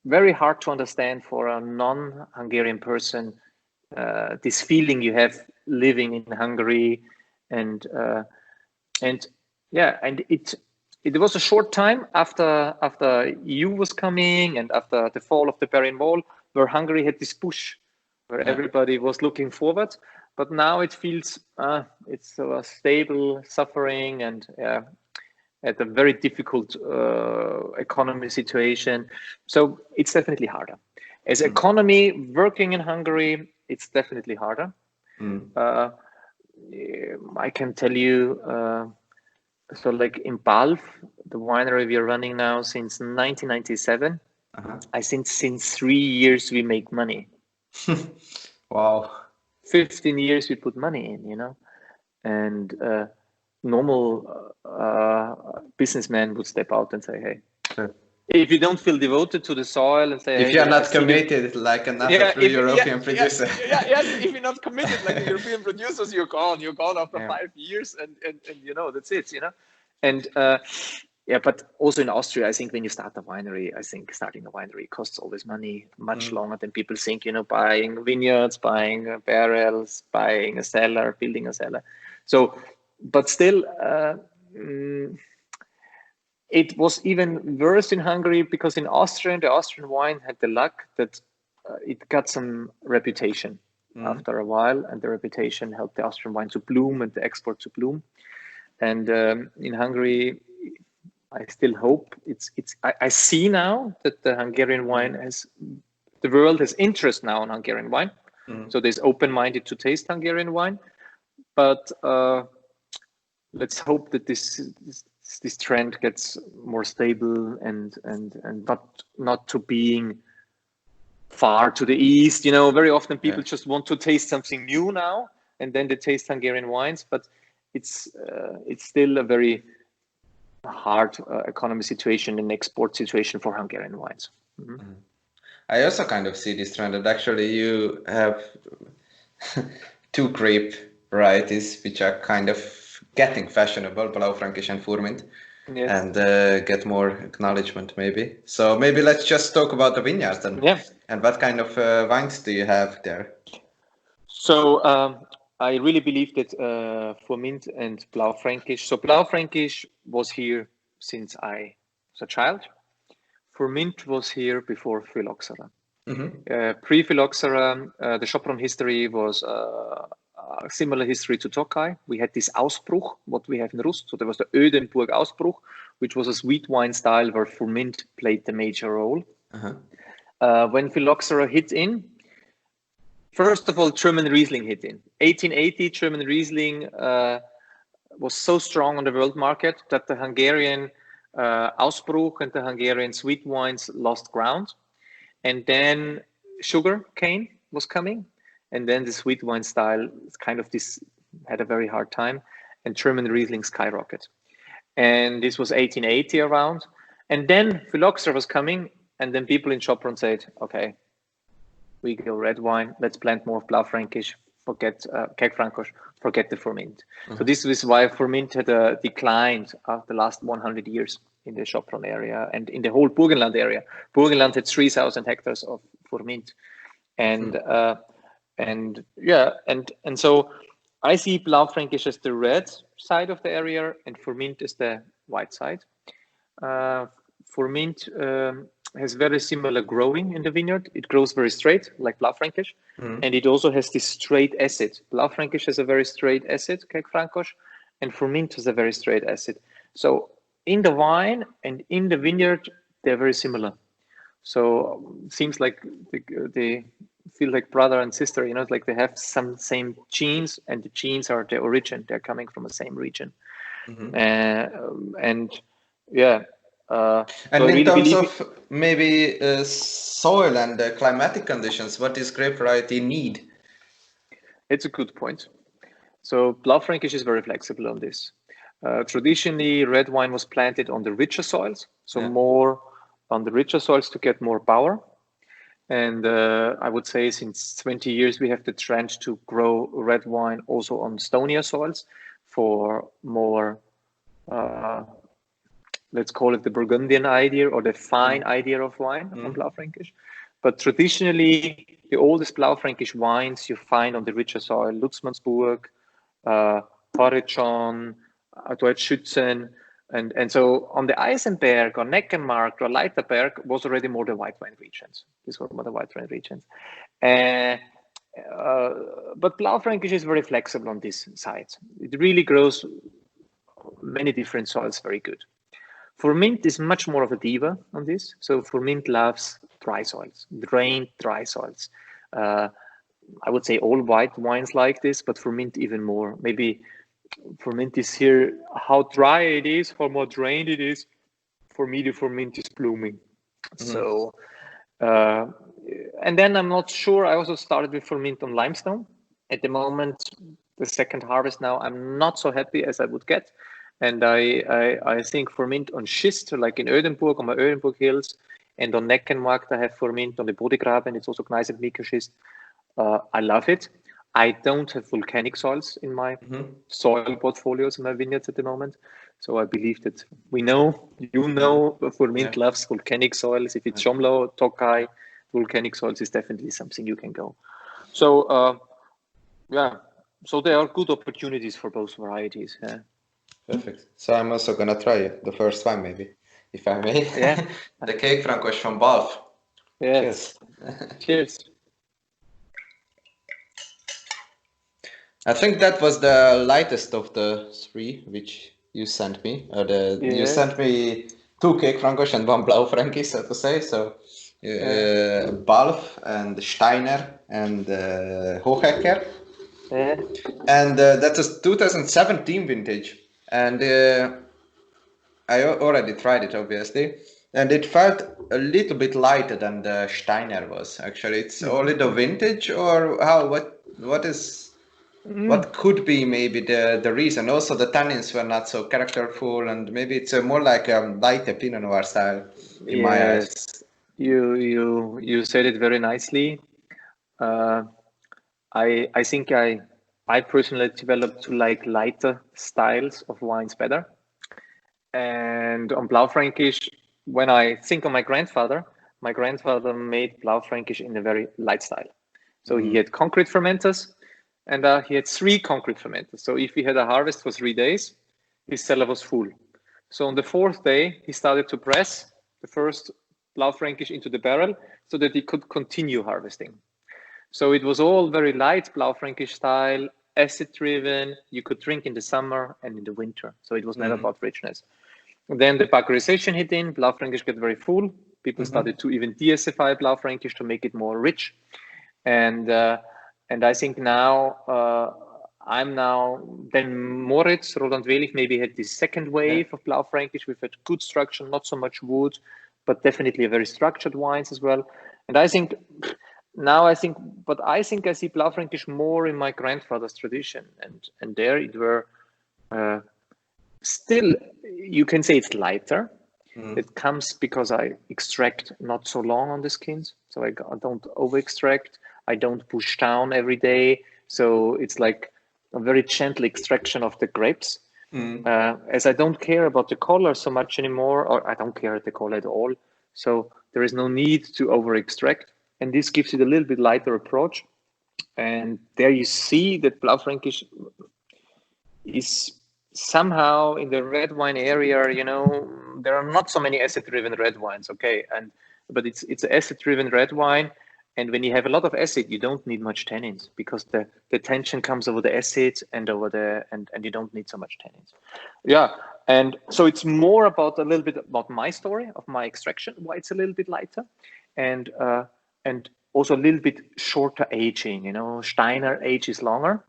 very hard to understand for a non-Hungarian person this feeling you have living in Hungary, and it was a short time after EU was coming and after the fall of the Berlin Wall, where Hungary had this push, where everybody was looking forward. But now it feels it's a stable suffering, and at a very difficult economy situation. So it's definitely harder. As economy working in Hungary, it's definitely harder. I can tell you, so like in Balf, the winery we are running now since 1997, I think since 3 years we make money. Wow. 15 years we put money in, you know, and normal businessman would step out and say, hey, if you don't feel devoted to the soil and say, if hey, you're not committed like another European producer. If you're not committed like the European producers, you're gone after 5 years, and you know, that's it, you know. And but also in Austria, I think when you start a winery, I think starting a winery costs always money, much longer than people think, you know, buying vineyards, buying barrels, buying a cellar, building a cellar. So, but still, it was even worse in Hungary, because in Austria, the Austrian wine had the luck that it got some reputation after a while, and the reputation helped the Austrian wine to bloom and the export to bloom. And in Hungary, I still hope I see now that the Hungarian wine the world has interest now in Hungarian wine. So there's open-minded to taste Hungarian wine, but let's hope that this trend gets more stable and not to being far to the east. You know, very often people just want to taste something new now, and then they taste Hungarian wines, but it's still a very hard economy situation and export situation for Hungarian wines. Mm-hmm. I also kind of see this trend that actually you have two grape varieties which are kind of getting fashionable, Blaufränkisch and Furmint, Yes. and get more acknowledgement maybe. So maybe let's just talk about the vineyards then. Yeah. And what kind of wines do you have there? So I really believe that Furmint and Blaufränkisch. So Blaufränkisch was here since I was a child. Furmint was here before Phylloxera. Mm-hmm. Pre-Phylloxera, the Sopron history was a similar history to Tokai. We had this Ausbruch, what we have in Rust. So there was the Ödenburg Ausbruch, which was a sweet wine style where Furmint played the major role. Uh-huh. When Phylloxera hit in, first of all, German Riesling hit in. 1880, German Riesling was so strong on the world market that the Hungarian Ausbruch and the Hungarian sweet wines lost ground. And then sugar cane was coming. And then the sweet wine style kind of had a very hard time. And German Riesling skyrocketed. And this was 1880 around. And then Phylloxera was coming. And then people in Sopron said, okay, we go red wine, let's plant more Blaufränkisch, forget Kékfrankos, forget the Furmint. Mm-hmm. So this is why Furmint had declined after the last 100 years in the Sopron area and in the whole Burgenland area. Burgenland had 3,000 hectares of Furmint. And so I see Blaufränkisch as the red side of the area and Furmint as the white side. Furmint has very similar growing in the vineyard. It grows very straight, like Blaufränkisch, and it also has this straight acid. Blaufränkisch has a very straight acid, Kékfrankos, and Furmint has a very straight acid. So in the wine and in the vineyard, they're very similar. So it seems like they feel like brother and sister, you know, it's like they have some same genes, and the genes are the origin. They're coming from the same region. And in really terms of maybe soil and climatic conditions, what does grape variety need? It's a good point. So Blaufränkisch is very flexible on this. Traditionally, red wine was planted on the richer soils, so more on the richer soils to get more power. And I would say since 20 years, we have the trend to grow red wine also on stonier soils for more, let's call it the Burgundian idea or the fine idea of wine on Blaufränkisch. But traditionally, the oldest Blaufränkisch wines you find on the richer soil, Lutzmannsburg, Torrejon, Deutschschützen, and so on the Eisenberg or Neckenmark or Leiterberg was already more the white wine regions. These were more the white wine regions. But Blaufränkisch is very flexible on this side. It really grows many different soils very good. Furmint is much more of a diva on this. So Furmint loves dry soils, drained dry soils. I would say all white wines like this, but Furmint even more. Maybe Furmint is here, how dry it is, how more drained it is. For me, the Furmint is blooming. So, and then I'm not sure, I also started with Furmint on limestone. At the moment, the second harvest now, I'm not so happy as I would get. And I think Furmint on schist, like in Ödenburg, on my Ödenburg hills, and on Neckenmarkt, I have Furmint on the Bodegraben. It's also Gneis and microschist. I love it. I don't have volcanic soils in my soil portfolios in my vineyards at the moment. So I believe that you know, Furmint loves volcanic soils. If it's Schomlo, Tokai, volcanic soils is definitely something you can go. So, so there are good opportunities for both varieties. Yeah. Perfect. So I'm also gonna try the first one, maybe, if I may. Yeah. The Kékfrankos from Balf. Yes. Cheers. I think that was the lightest of the three which you sent me. You sent me 2 Kékfrankos and 1 Blaufränkisch, so to say. So Balf and Steiner and Hohecker. Yeah. And that's a 2017 vintage. And I already tried it, obviously. And it felt a little bit lighter than the Steiner was. Actually, it's only the vintage, or how? What is What could be maybe the reason? Also, the tannins were not so characterful, and maybe it's a more like a lighter Pinot Noir style in my eyes. Yes, you said it very nicely. Uh, I think I personally developed to like lighter styles of wines better. And on Blaufränkisch, when I think of my grandfather made Blaufränkisch in a very light style. So he had concrete fermenters, and he had 3 concrete fermenters. So if he had a harvest for 3 days, his cellar was full. So on the 4th day, he started to press the first Blaufränkisch into the barrel so that he could continue harvesting. So it was all very light Blaufränkisch style, acid-driven. You could drink in the summer and in the winter. So it was never about richness. And then the baccarization hit in. Blaufränkisch got very full. People started to even deacidify Blaufränkisch to make it more rich. And I think now then Moritz, Roland Welig maybe had this second wave of Blaufränkisch. We've had good structure, not so much wood, but definitely a very structured wines as well. And I think I see Blaufränkisch more in my grandfather's tradition, and there it were still, you can say it's lighter. It comes because I extract not so long on the skins, so I don't over extract. I don't push down every day, so it's like a very gentle extraction of the grapes. As I don't care about the color so much anymore, or I don't care at the color at all, so there is no need to over extract. And this gives it a little bit lighter approach. And there you see that Blaufränkisch is somehow in the red wine area, there are not so many acid-driven red wines, okay? But it's an acid-driven red wine. And when you have a lot of acid, you don't need much tannins because the tension comes over the acid and and you don't need so much tannins. Yeah. And so it's more about a little bit about my story of my extraction, why it's a little bit lighter. And also a little bit shorter aging, Steiner age is longer,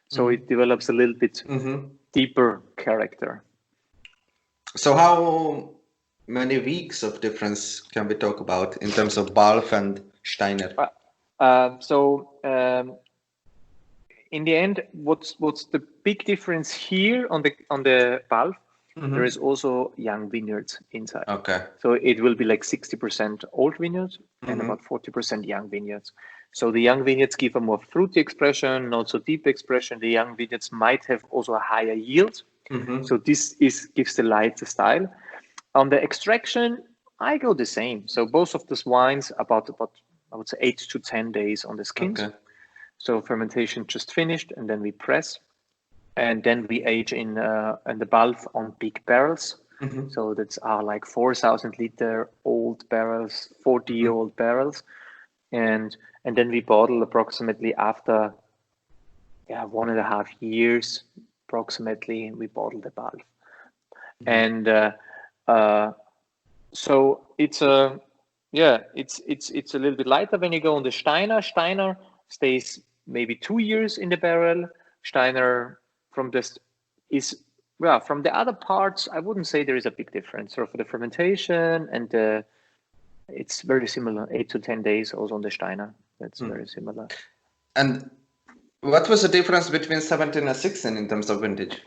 so it develops a little bit deeper character. So how many weeks of difference can we talk about in terms of Balf and Steiner? In the end, what's the big difference here on the Balf? There is also young vineyards inside. Okay. So it will be like 60% old vineyards and about 40% young vineyards. So the young vineyards give a more fruity expression, not so deep expression. The young vineyards might have also a higher yield. So this gives the lighter style. On the extraction, I go the same. So both of these wines about I would say 8 to 10 days on the skins. Okay. So fermentation just finished, and then we press. And then we age in the Balf on big barrels. So that's like 4,000 liter old barrels, 40-year-old barrels. And then we bottle approximately after 1.5 years, approximately, we bottle the Balf. And so it's a little bit lighter when you go on the Steiner. Steiner stays maybe 2 years in the barrel. Steiner from the other parts, I wouldn't say there is a big difference. So for the fermentation and it's very similar, 8 to 10 days also on the Steiner. That's very similar. And what was the difference between 17 and 16 in terms of vintage?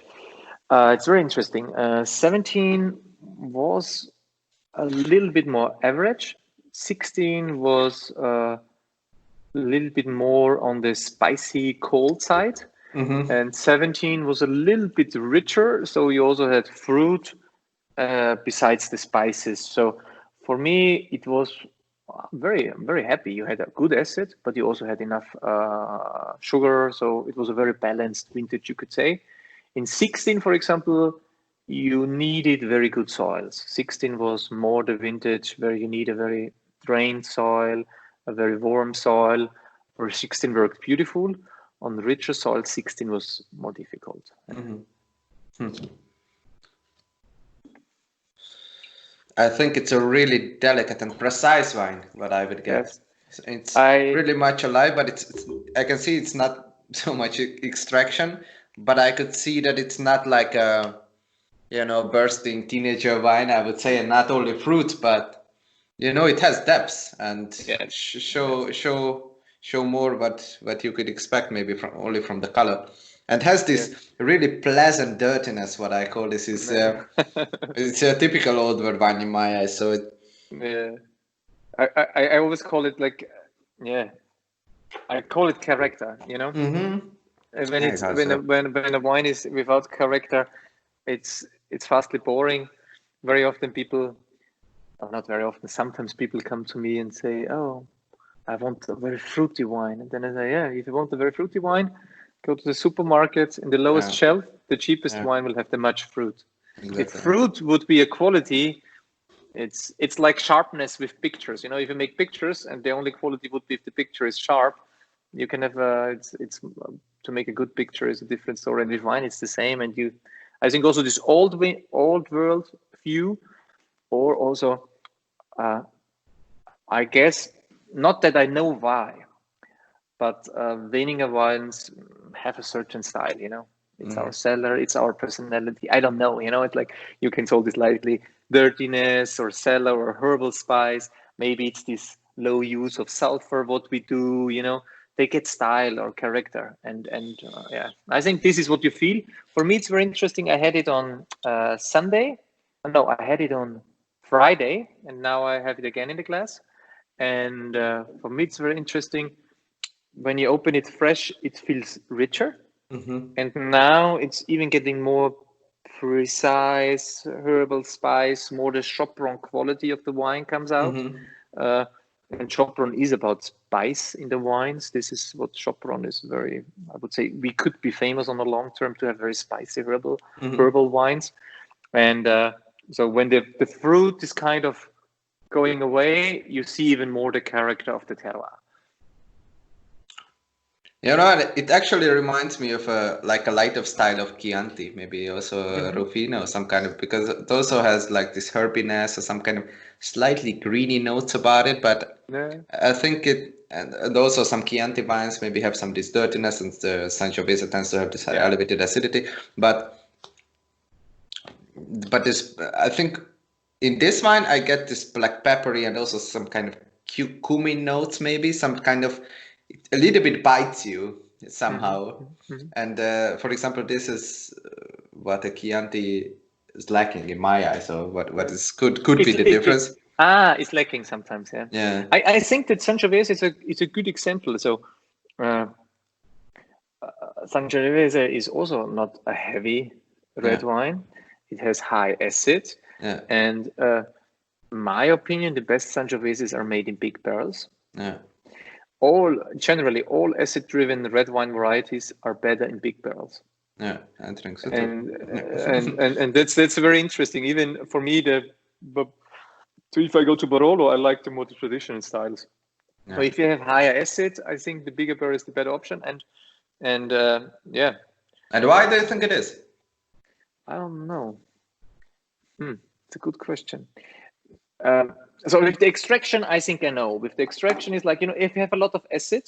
It's very interesting. 17 was a little bit more average. 16 was a little bit more on the spicy cold side. And 17 was a little bit richer, so you also had fruit besides the spices. So for me, it was very, very happy. You had a good acid, but you also had enough sugar, so it was a very balanced vintage, you could say. In 16, for example, you needed very good soils. 16 was more the vintage where you need a very drained soil, a very warm soil, where 16 worked beautiful. On richer soil, 16 was more difficult. I think it's a really delicate and precise wine, what I would guess. Yes. It's really much alive, but I can see it's not so much extraction, but I could see that it's not like a, bursting teenager wine, I would say, and not only fruit, but, it has depth and show show more what you could expect maybe from only from the color, and has this really pleasant dirtiness. What I call this is it's a typical old red wine in my eyes. So I always call it like I call it character. You know, when it's when a wine is without character, it's vastly boring. Very often people, or not very often, sometimes people come to me and say, "Oh, I want a very fruity wine," and then I say, "Yeah, if you want a very fruity wine, go to the supermarket. In the lowest shelf, the cheapest wine will have the much fruit." Exactly. If fruit would be a quality, it's like sharpness with pictures. You know, if you make pictures and the only quality would be if the picture is sharp, you can have it's to make a good picture is a different story. And with wine, it's the same. And I think also this old world view, or also, I guess, not that I know why, but Weninger wines have a certain style, you know. It's our cellar, it's our personality. I don't know, you know, it's like you can call this lightly dirtiness or cellar or herbal spice. Maybe it's this low use of sulfur, what we do, you know. They get style or character. And I think this is what you feel. For me, it's very interesting. I had it on Sunday. No, I had it on Friday, and now I have it again in the glass. And for me, it's very interesting. When you open it fresh, it feels richer. And now it's even getting more precise, herbal spice, more the Chopron quality of the wine comes out. And Chopron is about spice in the wines. This is what Chopron is very, I would say, we could be famous on the long term to have very spicy herbal wines. And so when the fruit is kind of going away, you see even more the character of the terroir. You know, it actually reminds me of a light of style of Chianti, maybe also Rufino or some kind of, because it also has like this herbiness or some kind of slightly greeny notes about it. But I think and also some Chianti wines maybe have some this dirtiness, and the Sangiovese tends to have this elevated acidity. But this, I think in this wine, I get this black peppery and also some kind of cumin notes, maybe some kind of, a little bit bites you somehow. And for example, this is what a Chianti is lacking in my eyes. So what could be the difference? It's lacking sometimes. I think that Sangiovese is a good example. So Sangiovese is also not a heavy red wine. It has high acid, and my opinion, the best Sangioveses are made in big barrels. Generally all acid-driven red wine varieties are better in big barrels. I think so. And that's very interesting. Even for me, if I go to Barolo, I like the more traditional styles. So if you have higher acid, I think the bigger barrel is the better option. And And why do you think it is? I don't know. It's a good question. So with the extraction, I think I know. With the extraction, is like, you know, if you have a lot of acid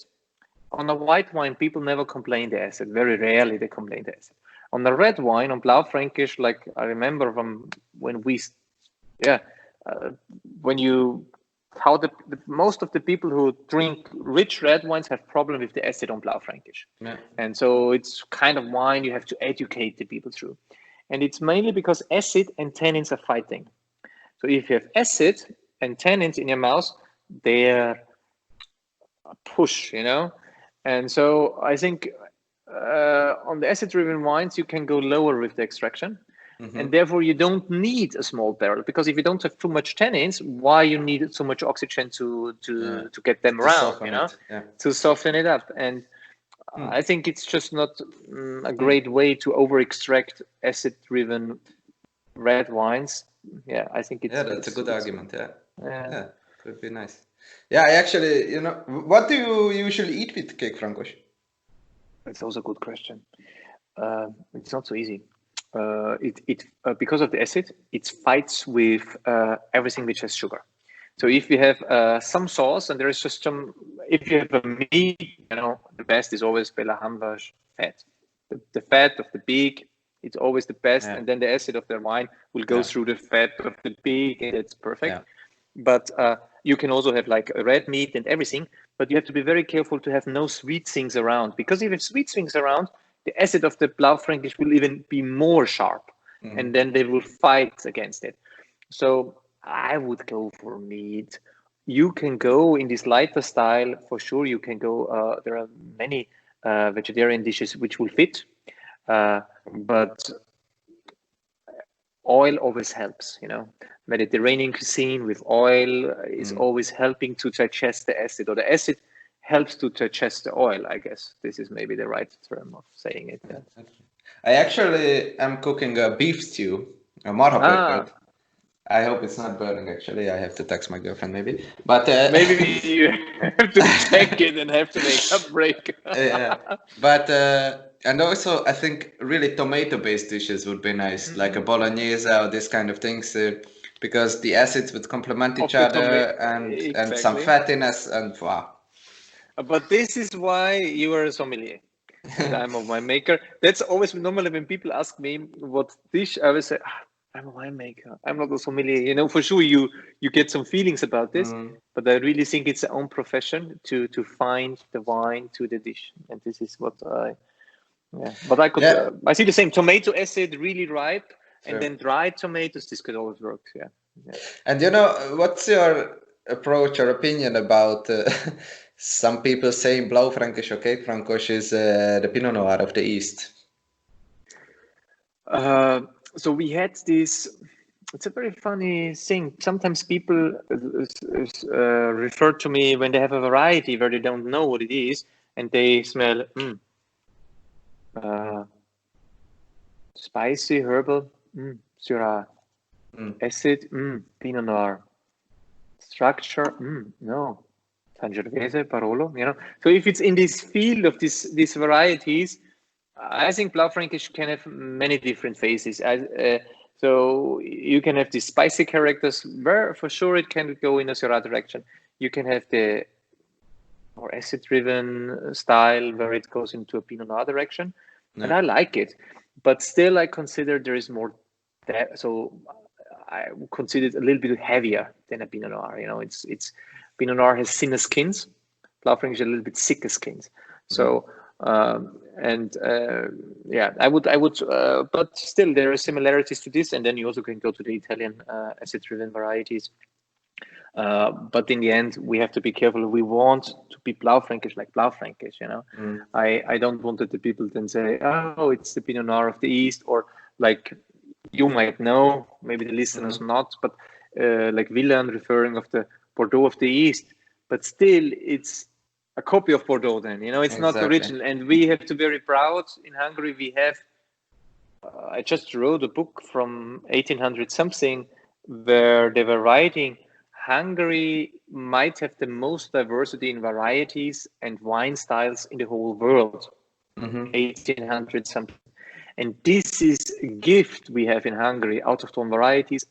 on a white wine, people never complain the acid. Very rarely they complain the acid. On the red wine, on Blaufränkisch, like I remember from when most of the people who drink rich red wines have problem with the acid on Blaufränkisch. And so it's kind of wine you have to educate the people through. And it's mainly because acid and tannins are fighting. So if you have acid and tannins in your mouth, they're a push, you know. And so I think on the acid-driven wines, you can go lower with the extraction. And therefore you don't need a small barrel, because if you don't have too much tannins, why you need so much oxygen to get them around, you know, to soften it up. And I think it's just not a great way to over-extract acid-driven red wines. I think it's that's a good argument. Could be nice. I actually, you know, what do you usually eat with Kékfrankos? It's also a good question. It's not so easy. Because of the acid, it fights with everything which has sugar. So if you have some sauce and there is just some, if you have a meat, you know, the best is always Bela Hambash fat. The fat of the pig, it's always the best, and then the acid of the wine will go through the fat of the pig, and it's perfect. But you can also have like a red meat and everything, but you have to be very careful to have no sweet things around, because if you have sweet things around, the acid of the Blaufränkisch will even be more sharp, and then they will fight against it. So I would go for meat. You can go in this lighter style, for sure. You can go, there are many vegetarian dishes which will fit, but oil always helps, you know. Mediterranean cuisine with oil is always helping to digest the acid, or the acid helps to digest the oil, I guess. This is maybe the right term of saying it. Yeah. I actually am cooking a beef stew, a marha bird. I hope it's not burning, actually. I have to text my girlfriend, maybe. But maybe you have to check it and have to make a break. Yeah. But and also, I think really tomato-based dishes would be nice, like a bolognese or this kind of things, because the acids would complement each other, and some fattiness, and wow. But this is why you are a sommelier. And I'm a winemaker. That's always normally when people ask me what dish, I always say, I'm a winemaker. I'm not a sommelier. You know, for sure you get some feelings about this, but I really think it's their own profession to find the wine to the dish, and this is what I. Yeah, but I could. I see the same tomato acid really ripe, and then dried tomatoes. This could always work. Yeah. And you know, what's your approach or opinion about some people saying Blaufränkisch or Kékfrankos is the Pinot Noir of the East? So we had this. It's a very funny thing. Sometimes people refer to me when they have a variety where they don't know what it is, and they smell spicy, herbal, Syrah, acid, Pinot Noir, structure, no, Sangiovese, Barolo, you know. So if it's in this field of these varieties, I think Blaufränkisch can have many different phases. So you can have these spicy characters where for sure it can go in a Syrah direction. You can have the more acid-driven style where it goes into a Pinot Noir direction, and I like it. But still, I consider there is more. So I would consider it a little bit heavier than a Pinot Noir. You know, it's Pinot Noir has thinner skins. Blaufränkisch a little bit thicker skins. So. Yeah, I would, but still there are similarities to this, and then you also can go to the Italian acid-driven varieties. But in the end, we have to be careful. We want to be Blaufränkisch like Blaufränkisch, you know. I don't want that the people then say, oh, it's the Pinot Noir of the East, or like you might know, maybe the listeners not, but like Willan referring of the Bordeaux of the East, but still it's a copy of Bordeaux then, you know, it's not original. And we have to be very proud. In Hungary, we have, I just wrote a book from 1800 something where they were writing, Hungary might have the most diversity in varieties and wine styles in the whole world, 1800 something. And this is a gift we have in Hungary, out of tone varieties,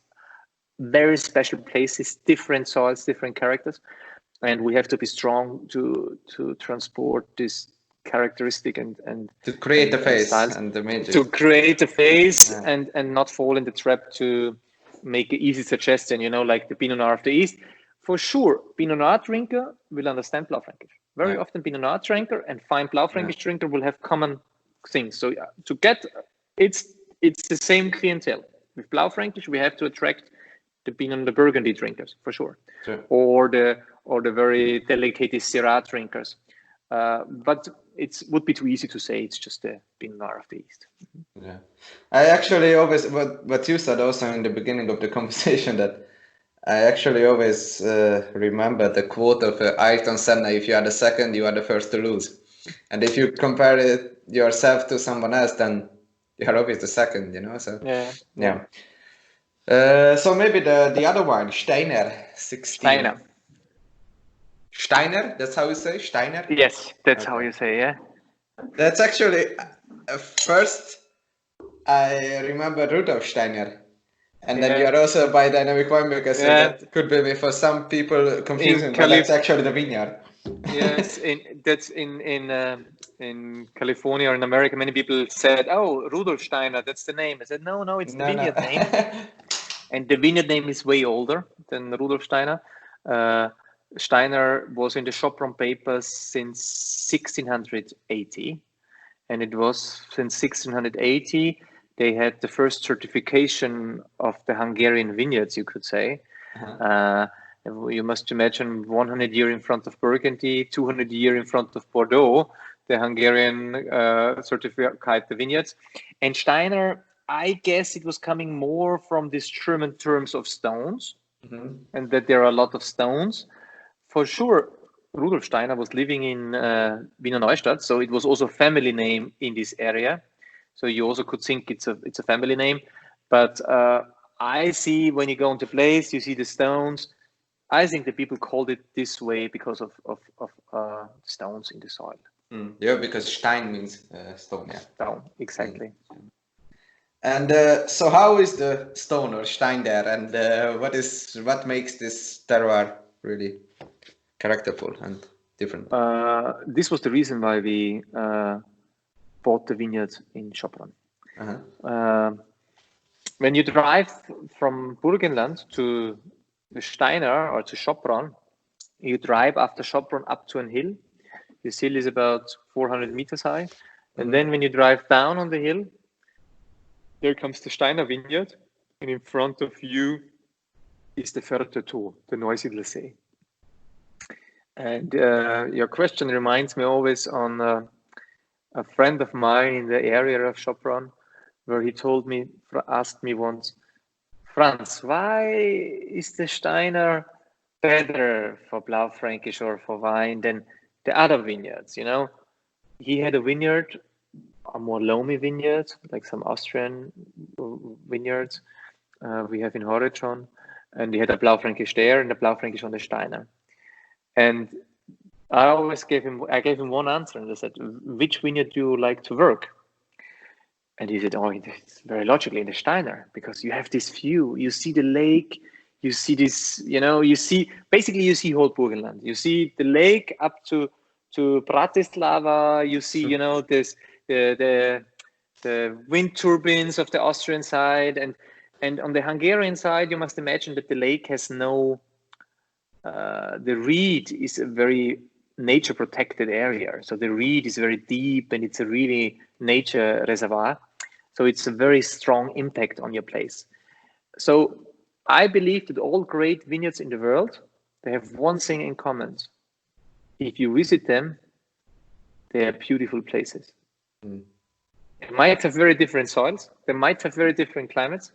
very special places, different soils, different characters. And we have to be strong to transport this characteristic and to create a face and the magic. To create a face and not fall in the trap to make an easy suggestion, you know, like the Pinot Noir of the East. For sure, Pinot Noir drinker will understand Blaufränkisch. Very often Pinot Noir drinker and fine Blaufränkisch drinker will have common things. So to get, it's the same clientele. With Blaufränkisch, we have to attract the Pinot and the Burgundy drinkers, for sure. Or the very delicate Syrah drinkers. But it would be too easy to say it's just the Pinot Noir of the East. Yeah, I actually always, what you said also in the beginning of the conversation, that I actually always remember the quote of Ayrton Senna, if you are the second, you are the first to lose. And if you compare it yourself to someone else, then you are always the second, you know, so yeah. So maybe the other one, Steiner 16. Steiner, that's how you say, Steiner? Yes, that's how you say, yeah. That's actually, first I remember Rudolf Steiner. And then you're also a biodynamic winemaker, so that could be for some people confusing, but that's actually the vineyard. Yes, that's in California or in America, many people said, oh, Rudolf Steiner, that's the name. I said, no, it's the vineyard name. And the vineyard name is way older than Rudolf Steiner. Steiner was in the Sopron papers since 1680, and it was since 1680 they had the first certification of the Hungarian vineyards, you could say. You must imagine 100 years in front of Burgundy, 200 years in front of Bordeaux, the Hungarian certificate, the vineyards. And Steiner, I guess it was coming more from these German terms of stones, and that there are a lot of stones. For sure, Rudolf Steiner was living in Wiener Neustadt, so it was also a family name in this area. So you also could think it's a family name. But I see when you go into place, you see the stones. I think the people called it this way because of stones in the soil. Yeah, because Stein means stone. Yeah. Stone, exactly. And so, how is the stone or Stein there, and what makes this terroir really characterful and different? This was the reason why we bought the vineyard in Sopron. When you drive from Burgenland to the Steiner or to Sopron, you drive after Sopron up to a hill. This hill is about 400 meters high. And then when you drive down on the hill, there comes the Steiner vineyard. And in front of you is the Fertő, the Neusiedl Sea. And your question reminds me always on a friend of mine in the area of Sopron, where he asked me once, Franz, why is the Steiner better for Blaufränkisch or for wine than the other vineyards? You know, he had a vineyard, a more loamy vineyard, like some Austrian vineyards we have in Horizon, and he had a Blaufränkisch there and a Blaufränkisch on the Steiner. And I gave him one answer, and I said, which vineyard do you like to work? And he said, oh, it's very logically in the Steiner, because you have this view, you see the lake, you see this, you see whole Burgenland. You see the lake up to Bratislava, you see, this the wind turbines of the Austrian side, and on the Hungarian side, you must imagine that the lake has no, the reed is a very nature protected area. So the reed is very deep and it's a really nature reservoir. So it's a very strong impact on your place. So I believe that all great vineyards in the world, they have one thing in common. If you visit them, they are beautiful places. They might have very different soils. They might have very different climates.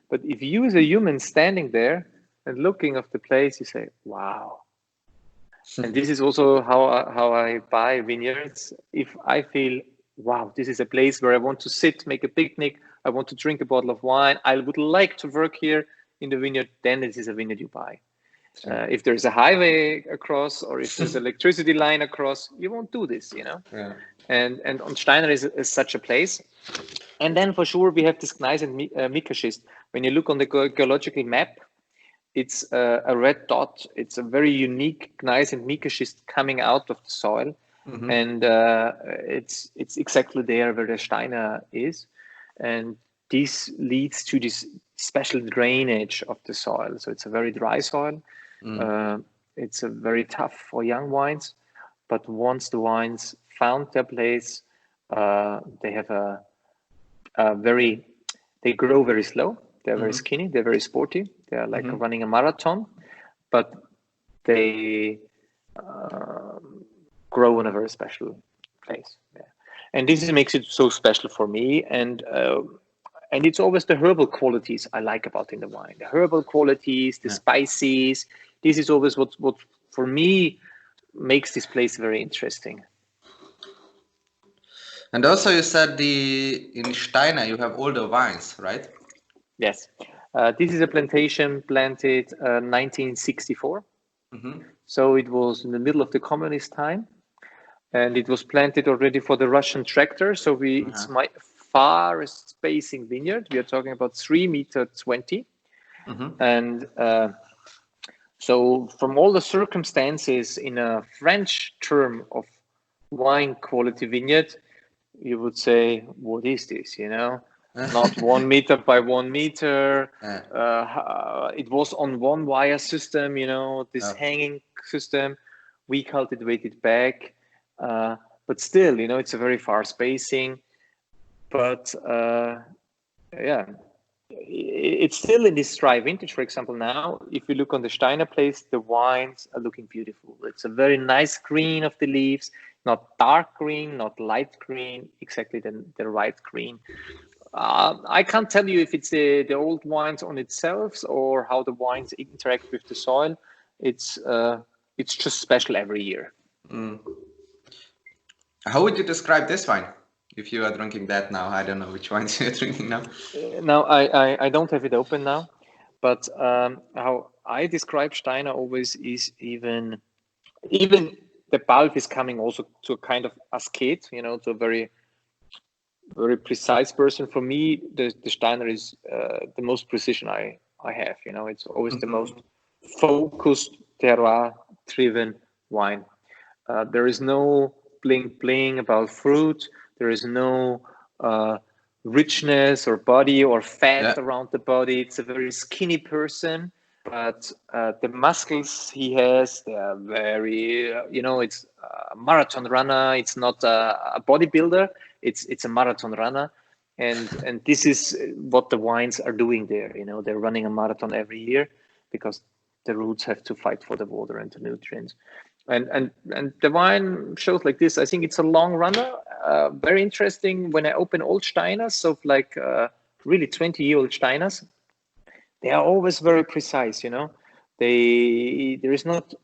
But if you as a human standing there and looking at the place, you say, wow. And this is also how I buy vineyards. If I feel, wow, this is a place where I want to sit, make a picnic, I want to drink a bottle of wine, I would like to work here in the vineyard, then this is a vineyard you buy. If there's a highway across or if there's an electricity line across, you won't do this, Yeah. And on Steiner is such a place. And then for sure we have this gneiss and mica schist. When you look on the geological map, it's a red dot. It's a very unique gneiss and mica schist coming out of the soil. And it's exactly there where the Steiner is. And this leads to this special drainage of the soil. So it's a very dry soil. It's a very tough for young wines. But once the wines found their place, they have they grow very slow. They're very skinny. They're very sporty. They're like running a marathon, but they grow in a very special place. Yeah. And this makes it so special for me. And it's always the herbal qualities I like about in the wine. The herbal qualities, the spices. This is always what for me makes this place very interesting. And also you said in Steiner you have older vines, right? Yes. This is a plantation planted 1964. So it was in the middle of the communist time. And it was planted already for the Russian tractor. So it's my farthest spacing vineyard. We are talking about 3.20 meters. And so from all the circumstances in a French term of wine quality vineyard, you would say, what is this, not 1 meter by 1 meter. Yeah. It was on one wire system, this Oh. hanging system. We cultivated back, but still, it's a very far spacing. But yeah, it's still in this dry vintage. For example, now, if you look on the Steiner place, the wines are looking beautiful. It's a very nice green of the leaves, not dark green, not light green, exactly the right green. I can't tell you if it's the old wines on itself or how the wines interact with the soil. It's just special every year. Mm. How would you describe this wine if you are drinking that now? I don't know which wines you're drinking now. Now, I don't have it open now, but how I describe Steiner always is even the bulb is coming also to a kind of ascete, to a very, very precise person. For me, the Steiner is the most precision I have. It's always the most focused, terroir-driven wine. There is no bling about fruit. There is no richness or body or fat around the body. It's a very skinny person, but the muscles he has, they are very, it's a marathon runner. It's not a bodybuilder. It's a marathon runner. And this is what the wines are doing there. They're running a marathon every year because the roots have to fight for the water and the nutrients. And the wine shows like this. I think it's a long runner, very interesting. When I open old Steiners, so like really 20-year-old Steiners, they are always very precise. There is not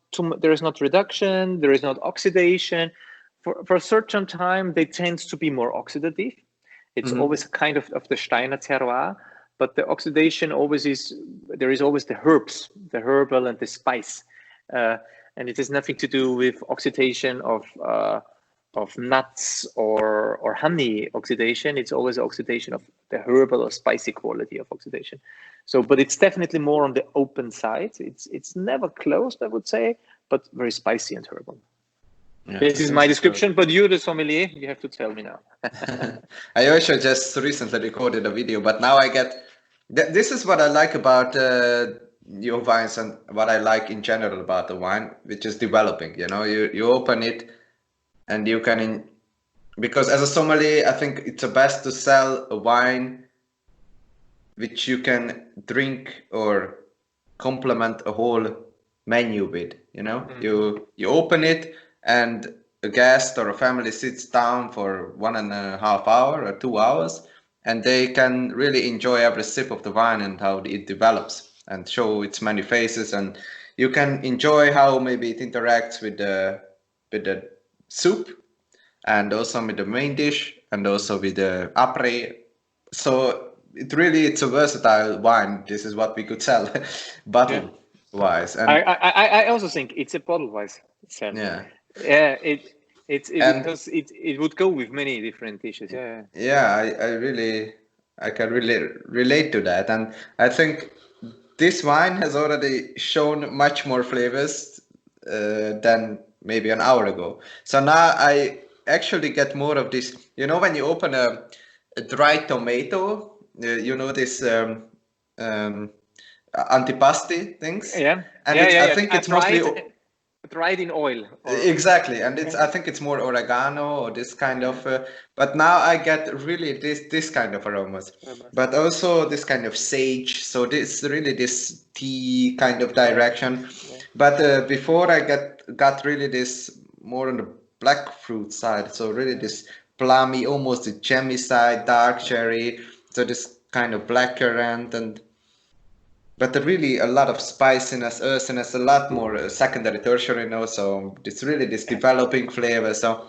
reduction, there is not oxidation. For a certain time, they tend to be more oxidative. It's always kind of the Steiner terroir, but the oxidation there is always the herbs, the herbal and the spice. And it has nothing to do with oxidation of nuts or honey oxidation. It's always oxidation of the herbal or spicy quality of oxidation. So, but it's definitely more on the open side. It's never closed, I would say, but very spicy and herbal. Yeah, this is my description, but you're the sommelier. You have to tell me now. I also just recently recorded a video, but now I get. This is what I like about your wines and what I like in general about the wine, which is developing. You open it and you can, because as a sommelier, I think it's the best to sell a wine which you can drink or complement a whole menu with. You open it and a guest or a family sits down for 1.5 hours or 2 hours, and they can really enjoy every sip of the wine and how it develops and show its many faces, and you can enjoy how maybe it interacts with the soup and also with the main dish and also with the après. So it's a versatile wine. This is what we could sell bottle wise. And I also think it's a bottle wise sell. It's because it would go with many different dishes. I can really relate to that, and I think this wine has already shown much more flavors than maybe an hour ago. So now I actually get more of this. When you open a dry tomato, this antipasti things. I think it's mostly dried in oil. Exactly, and I think it's more oregano or this kind of. But now I get really this kind of aromas, but also this kind of sage. So this really this tea kind of direction. But before I got really this more on the black fruit side. So really this plummy, almost the jammy side, dark cherry. So this kind of black currant but really a lot of spiciness, earthiness, a lot more secondary, tertiary, so it's really this developing flavor. So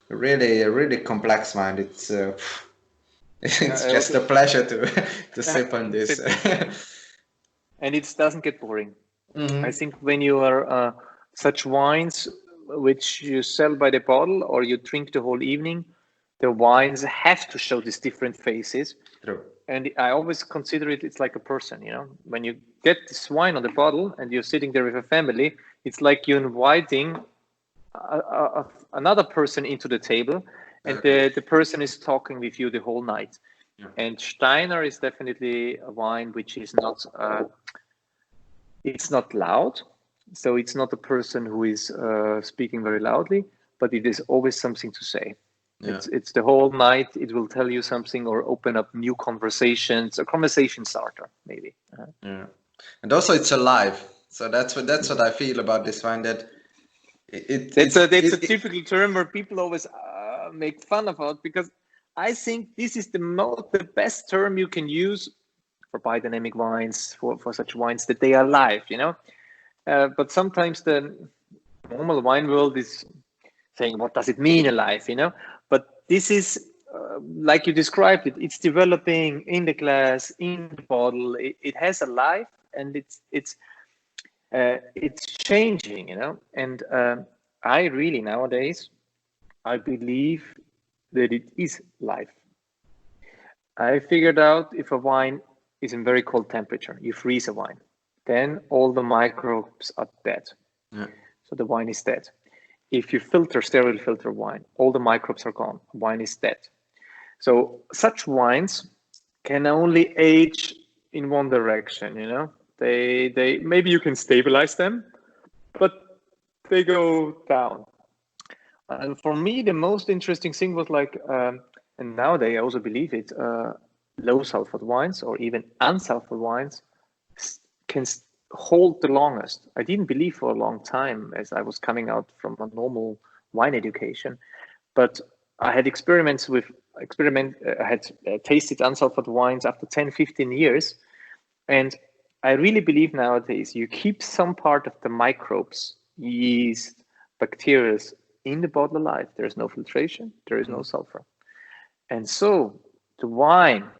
really, really complex wine. It's just a pleasure to sip on this. And it doesn't get boring. I think when you are such wines which you sell by the bottle or you drink the whole evening, the wines have to show these different faces. True. And I always consider it's like a person, when you get this wine on the bottle and you're sitting there with a family, it's like you're inviting another person into the table, and the person is talking with you the whole night. And Steiner is definitely a wine which is not, it's not loud. So it's not a person who is speaking very loudly, but it is always something to say. It's the whole night. It will tell you something or open up new conversations, a conversation starter, maybe. And also it's alive. So that's what I feel about this wine. That it's a typical term where people always make fun about, because I think this is the best term you can use for biodynamic wines, for such wines, that they are alive, you know. But sometimes the normal wine world is saying, what does it mean alive, you know? But this is, like you described it, it's developing in the glass, in the bottle. It has a life, and it's changing, you know. And I really nowadays, I believe that it is life. I figured out if a wine is in very cold temperature, you freeze a wine, then all the microbes are dead. So the wine is dead. If you sterile filter wine, all the microbes are gone. Wine is dead. So such wines can only age in one direction, you know. They maybe you can stabilize them, but they go down. And for me, the most interesting thing was like, and nowadays I also believe it, low sulfur wines or even unsulfured wines can hold the longest. I didn't believe for a long time, as I was coming out from a normal wine education, but I had I had tasted unsulfured wines after 10, 15 years. And I really believe nowadays you keep some part of the microbes, yeast, bacteria in the bottle alive. There's no filtration, there is no sulfur. And so the wine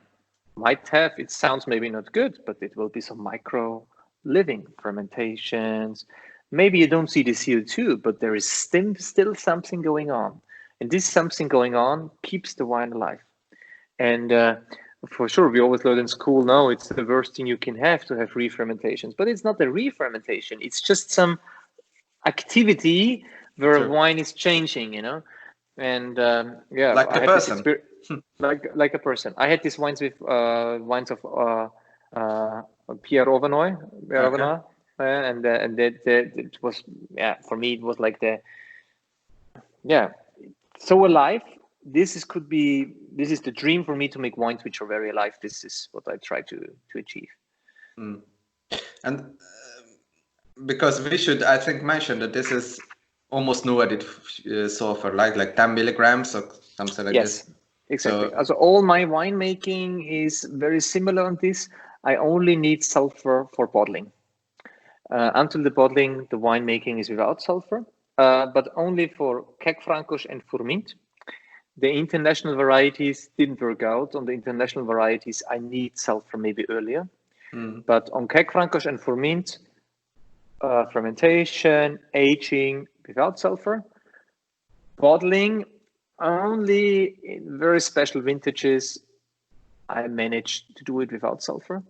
might have, it sounds maybe not good, but it will be some micro living fermentations. Maybe you don't see the CO2, but there is still something going on. And this something going on keeps the wine alive. And for sure, we always learn in school, no, it's the worst thing you can have to have re-fermentations. But it's not a re-fermentation. It's just some activity where wine is changing, you know. And like a person. Like a person. I had these wines with wines of Pierre Rovenoy, and it was, for me it was like so alive. This is the dream for me, to make wines which are very alive. This is what I try to achieve. And because we should, I think, mention that this is almost no added sulfur, like 10 milligrams or something like this. Yes, exactly. So all my winemaking is very similar on this. I only need sulfur for bottling. Until the bottling, the winemaking is without sulfur, but only for Kékfrankos and Furmint. The international varieties didn't work out. On the international varieties, I need sulfur maybe earlier. But on Kékfrankos and Furmint, fermentation, aging without sulfur, bottling only in very special vintages, I managed to do it without sulfur.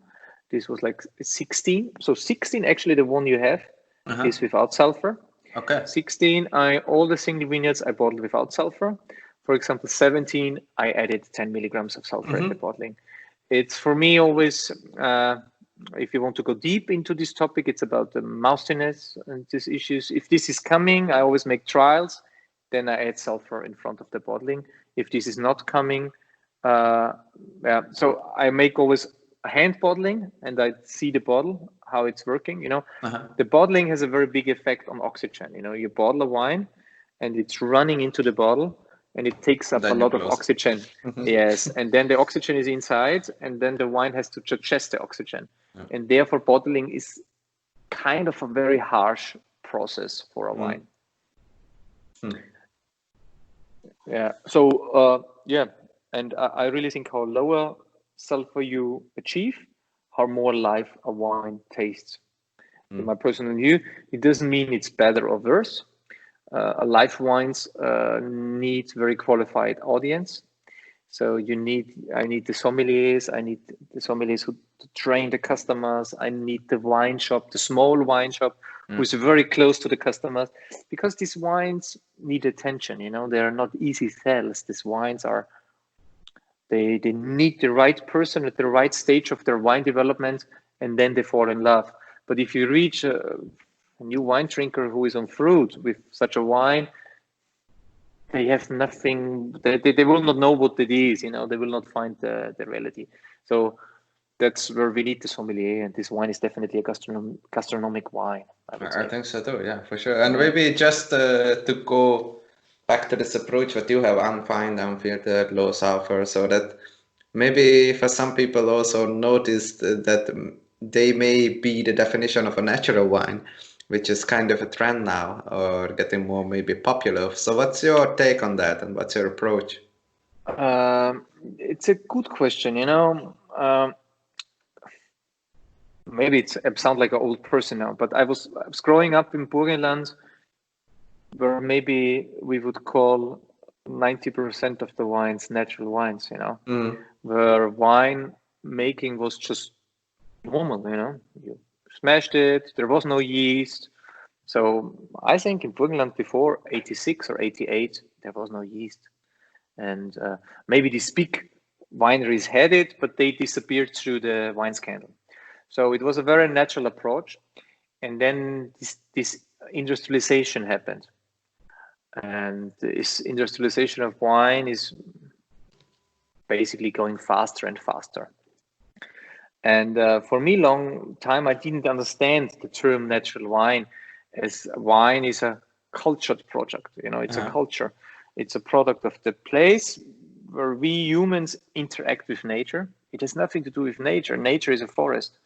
This was like 16. So 16, actually, the one you have is without sulfur. Okay. 16, all the single vineyards I bottled without sulfur. For example, 17, I added 10 milligrams of sulfur in the bottling. It's for me always, if you want to go deep into this topic, it's about the moustiness and these issues. If this is coming, I always make trials. Then I add sulfur in front of the bottling. If this is not coming, so I make always a hand bottling, and I see the bottle, how it's working. You know, the bottling has a very big effect on oxygen. You know, you bottle a wine, and it's running into the bottle, and it takes up a lot of oxygen. Yes, and then the oxygen is inside, and then the wine has to digest the oxygen, and therefore bottling is kind of a very harsh process for a wine. Yeah. So and I really think how lower sulfur you achieve, how more life a wine tastes. In my personal view, it doesn't mean it's better or worse. Life wines need very qualified audience. So I need the sommeliers. I need the sommeliers who train the customers. I need the wine shop, the small wine shop, who's very close to the customers, because these wines need attention. You know, they are not easy sales. These wines are They meet the right person at the right stage of their wine development, and then they fall in love. But if you reach a new wine drinker who is on fruit with such a wine, they have nothing. They will not know what it is. They will not find the reality. So that's where we need the sommelier, and this wine is definitely a gastronomic wine, I would say. I think so too, yeah, for sure. And maybe just to go back to this approach that you have, unfined, unfiltered, low sulfur, so that maybe for some people also noticed that they may be the definition of a natural wine, which is kind of a trend now, or getting more maybe popular. So what's your take on that, and what's your approach? It's a good question, maybe I sound like an old person now, but I was growing up in Burgenland, where maybe we would call 90% of the wines natural wines, where wine making was just normal, you smashed it, there was no yeast. So I think in Burgenland before 86 or 88, there was no yeast. And maybe these big wineries had it, but they disappeared through the wine scandal. So it was a very natural approach. And then this industrialization happened. And this industrialization of wine is basically going faster and faster. And for me, long time, I didn't understand the term natural wine, as wine is a cultured product. It's a culture. It's a product of the place where we humans interact with nature. It has nothing to do with nature. Nature is a forest.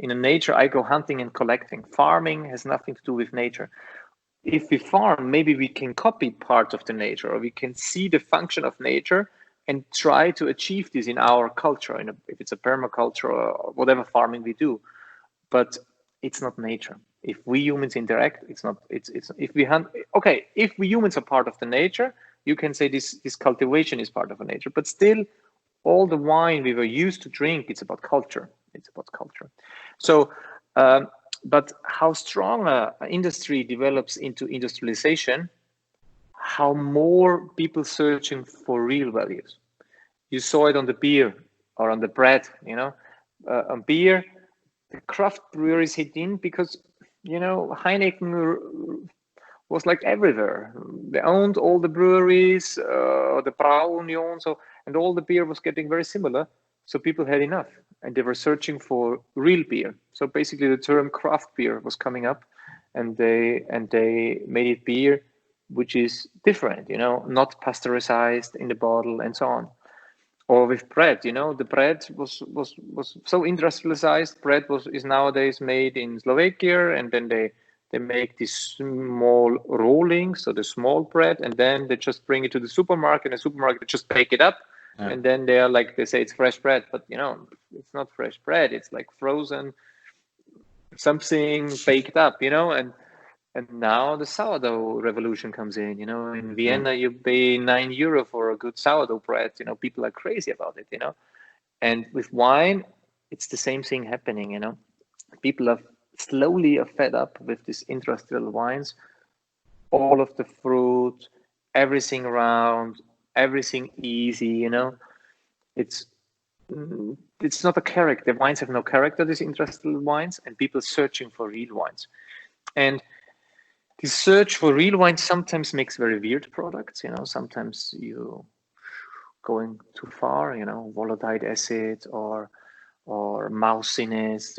In a nature, I go hunting and collecting. Farming has nothing to do with nature. If we farm, maybe we can copy part of the nature, or we can see the function of nature and try to achieve this in our culture, if it's a permaculture or whatever farming we do. But it's not nature. If we humans interact, it's not. It's if we hunt. Okay, if we humans are part of the nature, you can say this cultivation is part of a nature. But still, all the wine we were used to drink, it's about culture. It's about culture. So, but how strong an industry develops into industrialization, how more people searching for real values. You saw it on the beer or on the bread, on beer, the craft breweries hit in because, Heineken was like everywhere. They owned all the breweries, the Brauunion, and all the beer was getting very similar. So people had enough, and they were searching for real beer. So basically, the term craft beer was coming up, and they made it beer, which is different, not pasteurized in the bottle and so on. Or with bread, the bread was so industrialized. Bread is nowadays made in Slovakia, and then they make these small rollings, so the small bread, and then they just bring it to the supermarket, and the supermarket just bake it up. Yeah. And then they say it's fresh bread, but it's not fresh bread. It's like frozen something baked up, and now the sourdough revolution comes in. In Vienna, you pay €9 for a good sourdough bread. People are crazy about it. And with wine, it's the same thing happening. People are slowly fed up with these industrial wines, all of the fruit, everything round, everything easy. It's not a character. Wines have no character, these industrial wines, and people searching for real wines. And this search for real wine sometimes makes very weird products. Sometimes you going too far. Volatile acid or mousiness,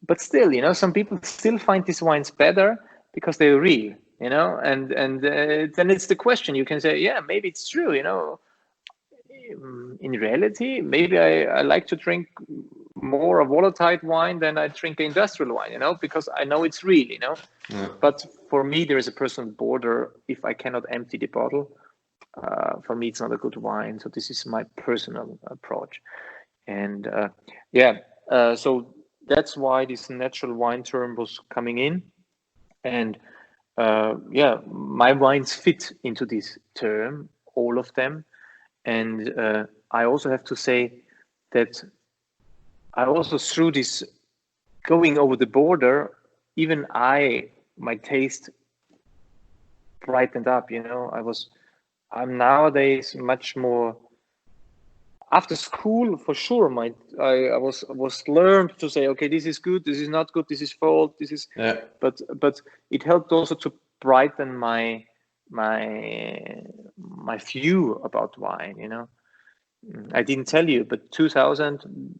but still, some people still find these wines better because they're real. And then it's the question. You can say, yeah, maybe it's true. In reality, maybe I like to drink more a volatile wine than I drink an industrial wine, because I know it's real, Yeah. But for me, there is a personal border. If I cannot empty the bottle, for me, it's not a good wine. So this is my personal approach. And so that's why this natural wine term was coming in. And my wines fit into this term, all of them. And I also have to say that I also, through this going over the border, even my taste brightened up. I'm nowadays much more after school, for sure, I was learned to say, okay, this is good, this is not good, this is fault, this is. Yeah. But it helped also to brighten my view about wine. You know, I didn't tell you, but 2000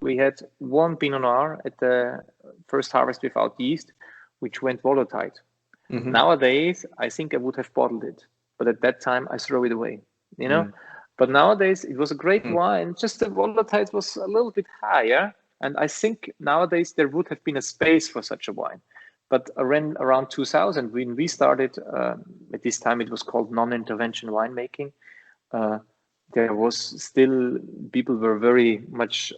we had one Pinot Noir at the first harvest without yeast, which went volatile. Mm-hmm. Nowadays, I think I would have bottled it, but at that time I throw it away. You know. But nowadays, it was a great wine, just the volatile was a little bit higher. And I think nowadays there would have been a space for such a wine. But around 2000, when we started, at this time it was called non-intervention winemaking, there was still, people were very much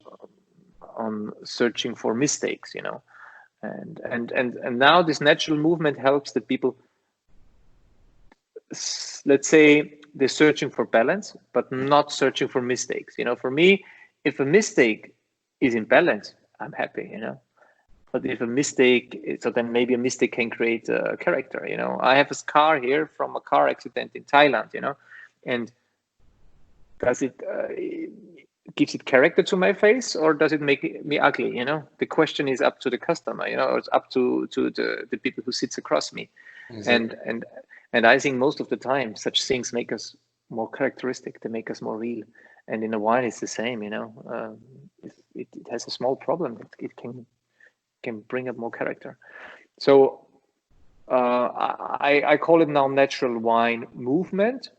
on searching for mistakes, you know. And now this natural movement helps the people, let's say, they're searching for balance, but not searching for mistakes. You know, for me, if a mistake is in balance, I'm happy, you know. But if a mistake, so then maybe a mistake can create a character, you know. I have a scar here from a car accident in Thailand, you know, and does it, gives it character to my face, or does it make me ugly, you know? The question is up to the customer, you know, or it's up to the people who sits across me. Exactly. And I think most of the time, such things make us more characteristic. They make us more real. And in a wine, it's the same. You know, if it has a small problem, it can bring up more character. So I call it now natural wine movement,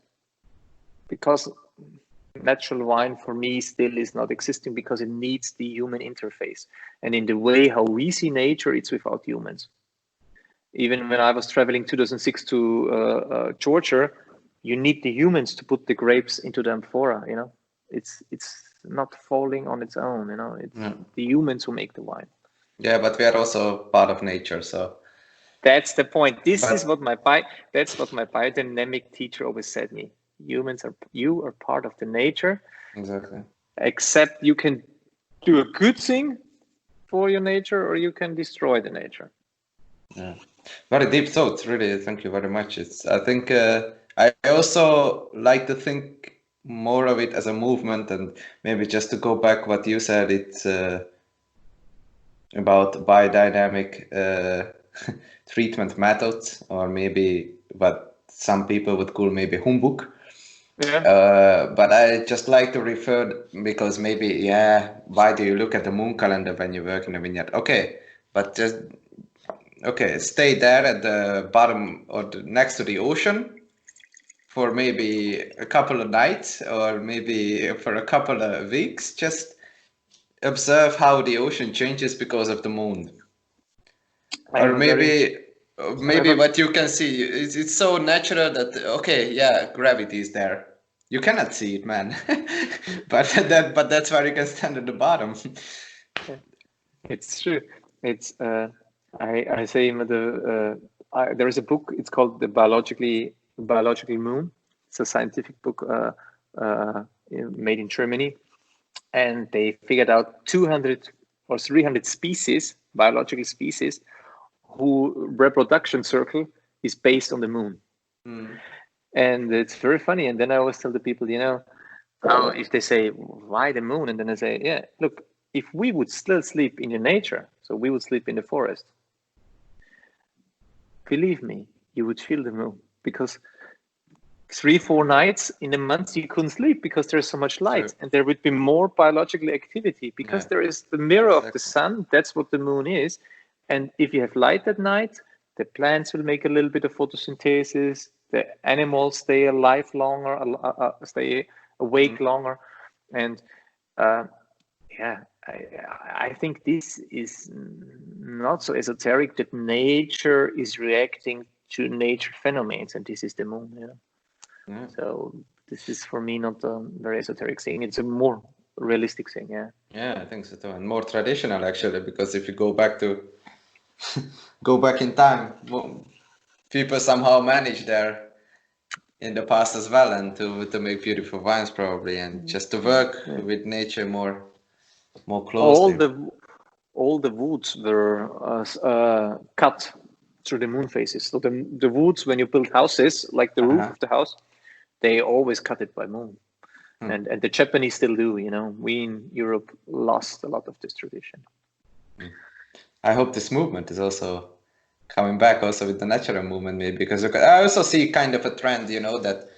because natural wine for me still is not existing, because it needs the human interface. And in the way how we see nature, it's without humans. Even when I was traveling 2006 to Georgia, you need the humans to put the grapes into the amphora. You know, it's not falling on its own. You know, it's the humans who make the wine. Yeah, but we are also part of nature, so that's the point. That's what my biodynamic teacher always said me. You are part of the nature. Exactly. Except you can do a good thing for your nature, or you can destroy the nature. Yeah. Very deep thoughts, really. Thank you very much. I think I also like to think more of it as a movement, and maybe just to go back what you said, it's about biodynamic treatment methods, or maybe what some people would call maybe humbug. Yeah. But I just like to refer, because maybe, why do you look at the moon calendar when you work in a vineyard? Okay, but just stay there at the bottom or next to the ocean for maybe a couple of nights, or maybe for a couple of weeks. Just observe how the ocean changes because of the moon. Or maybe what you can see, it's so natural that, gravity is there. You cannot see it, man. but that's why you can stand at the bottom. It's true. It's I say there is a book. It's called The Biological Moon. It's a scientific book made in Germany, and they figured out 200 or 300 species, biological species, whose reproduction circle is based on the moon. And it's very funny. And then I always tell the people, you know, if they say, why the moon? And then I say, yeah, look, if we would still sleep in the nature, so we would sleep in the forest, believe me, you would feel the moon, because 3-4 nights in a month you couldn't sleep because there's so much light. True. And there would be more biological activity because there is the mirror of the sun. That's what the moon is. And if you have light at night, the plants will make a little bit of photosynthesis, the animals stay alive longer, stay awake longer. And I think this is not so esoteric, that nature is reacting to nature phenomena, and this is the moon. You know? Yeah. So this is for me not a very esoteric thing. It's a more realistic thing. Yeah, I think so too, and more traditional actually, because if you go back in time, people somehow managed there in the past as well, and to make beautiful wines probably, and just to work with nature more closely. All the woods were cut through the moon phases. So the woods, when you build houses, like the roof of the house, they always cut it by moon. And the Japanese still do, you know. We in Europe lost a lot of this tradition. I hope this movement is also coming back also with the natural movement, maybe, because I also see kind of a trend, you know, that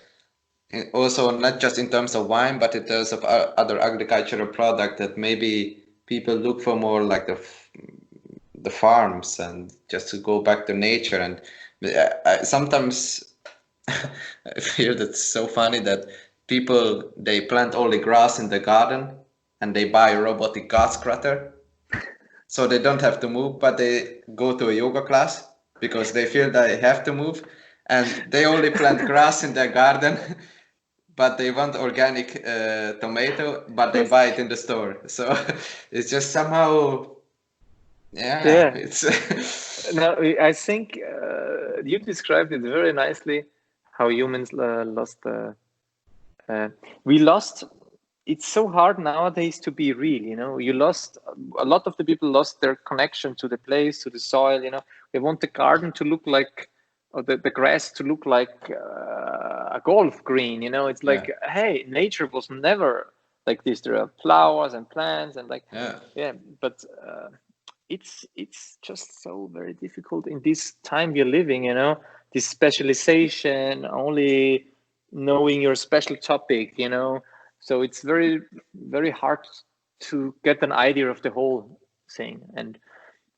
also not just in terms of wine, but in terms of other agricultural product, that maybe people look for more like the farms and just to go back to nature. And I sometimes I feel that's so funny that people, they plant only grass in the garden and they buy a robotic grass cutter. So they don't have to move, but they go to a yoga class because they feel they have to move, and they only plant grass in their garden, but they want organic tomato, but they buy it in the store. So it's just somehow, Yeah. it's No, I think you described it very nicely, how humans lost. We lost. It's so hard nowadays to be real, you know. A lot of the people lost their connection to the place, to the soil, you know. They want the garden to look like, or the grass to look like a golf green, you know. It's like, hey, nature was never like this. There are flowers and plants and but it's just so very difficult in this time we're living, you know. This specialization, only knowing your special topic, you know. So it's very, very hard to get an idea of the whole thing. And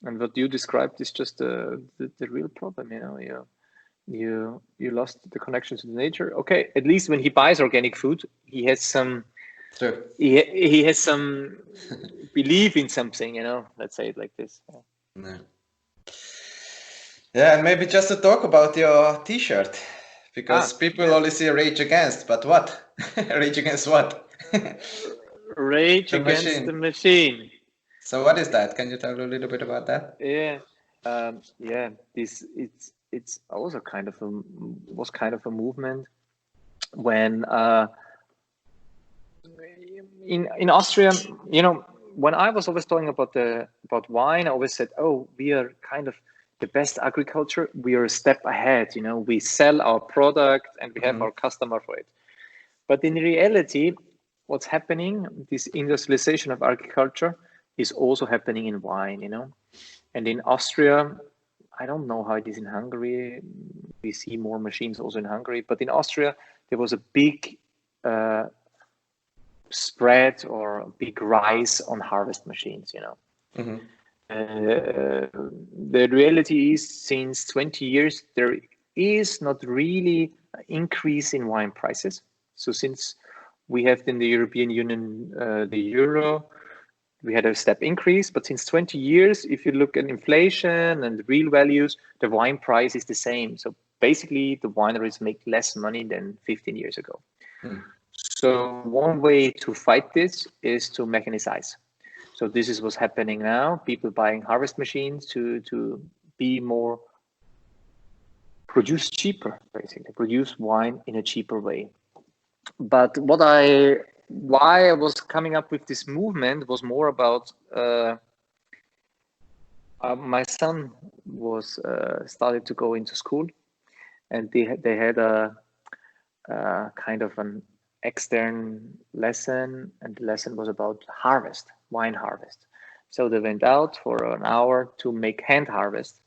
what you described is just the real problem, you know. You lost the connection to the nature. Okay, at least when he buys organic food, he has some he has some belief in something, you know. Let's say it like this. Yeah, and maybe just to talk about your T-shirt, because people only see Rage Against, but what? Rage Against what? Rage Against the Machine. So what is that? Can you tell a little bit about that? This it's also was kind of a movement when in Austria, you know, when I was always talking about wine, I always said, oh, we are kind of the best agriculture. We are a step ahead, you know. We sell our product and we have our customer for it. But in reality, what's happening, this industrialization of agriculture is also happening in wine, you know. And in Austria, I don't know how it is in Hungary. We see more machines also in Hungary. But in Austria, there was a big spread or a big rise on harvest machines, you know. The reality is, since 20 years, there is not really an increase in wine prices. So since we have in the European Union the euro, we had a step increase. But since 20 years, if you look at inflation and the real values, the wine price is the same. So basically, the wineries make less money than 15 years ago. So one way to fight this is to mechanize. So this is what's happening now. People buying harvest machines to be more, produce cheaper, basically, produce wine in a cheaper way. But why I was coming up with this movement was more about my son was started to go into school, and they had a kind of an extern lesson, and the lesson was about wine harvest. So they went out for an hour to make hand harvest,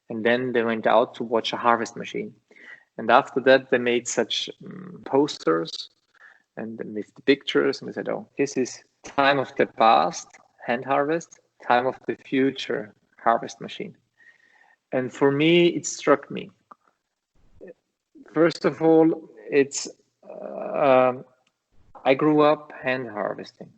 and then they went out to watch a harvest machine. And after that, they made such posters and with the pictures, and they said, oh, this is time of the past, hand harvest, time of the future, harvest machine. And for me, it struck me. First of all, it's I grew up hand harvesting.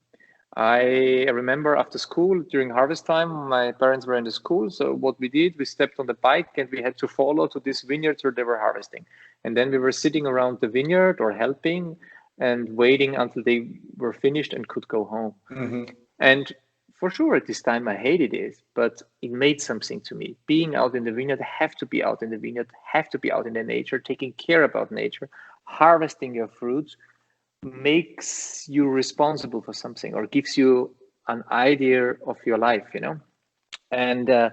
I remember after school, during harvest time, my parents were in the school. So what we did, we stepped on the bike and we had to follow to this vineyard where they were harvesting. And then we were sitting around the vineyard or helping and waiting until they were finished and could go home. And for sure, at this time, I hated it, but it made something to me. Being out in the vineyard, have to be out in the vineyard, have to be out in the nature, taking care about nature, harvesting your fruits, makes you responsible for something or gives you an idea of your life, you know. And the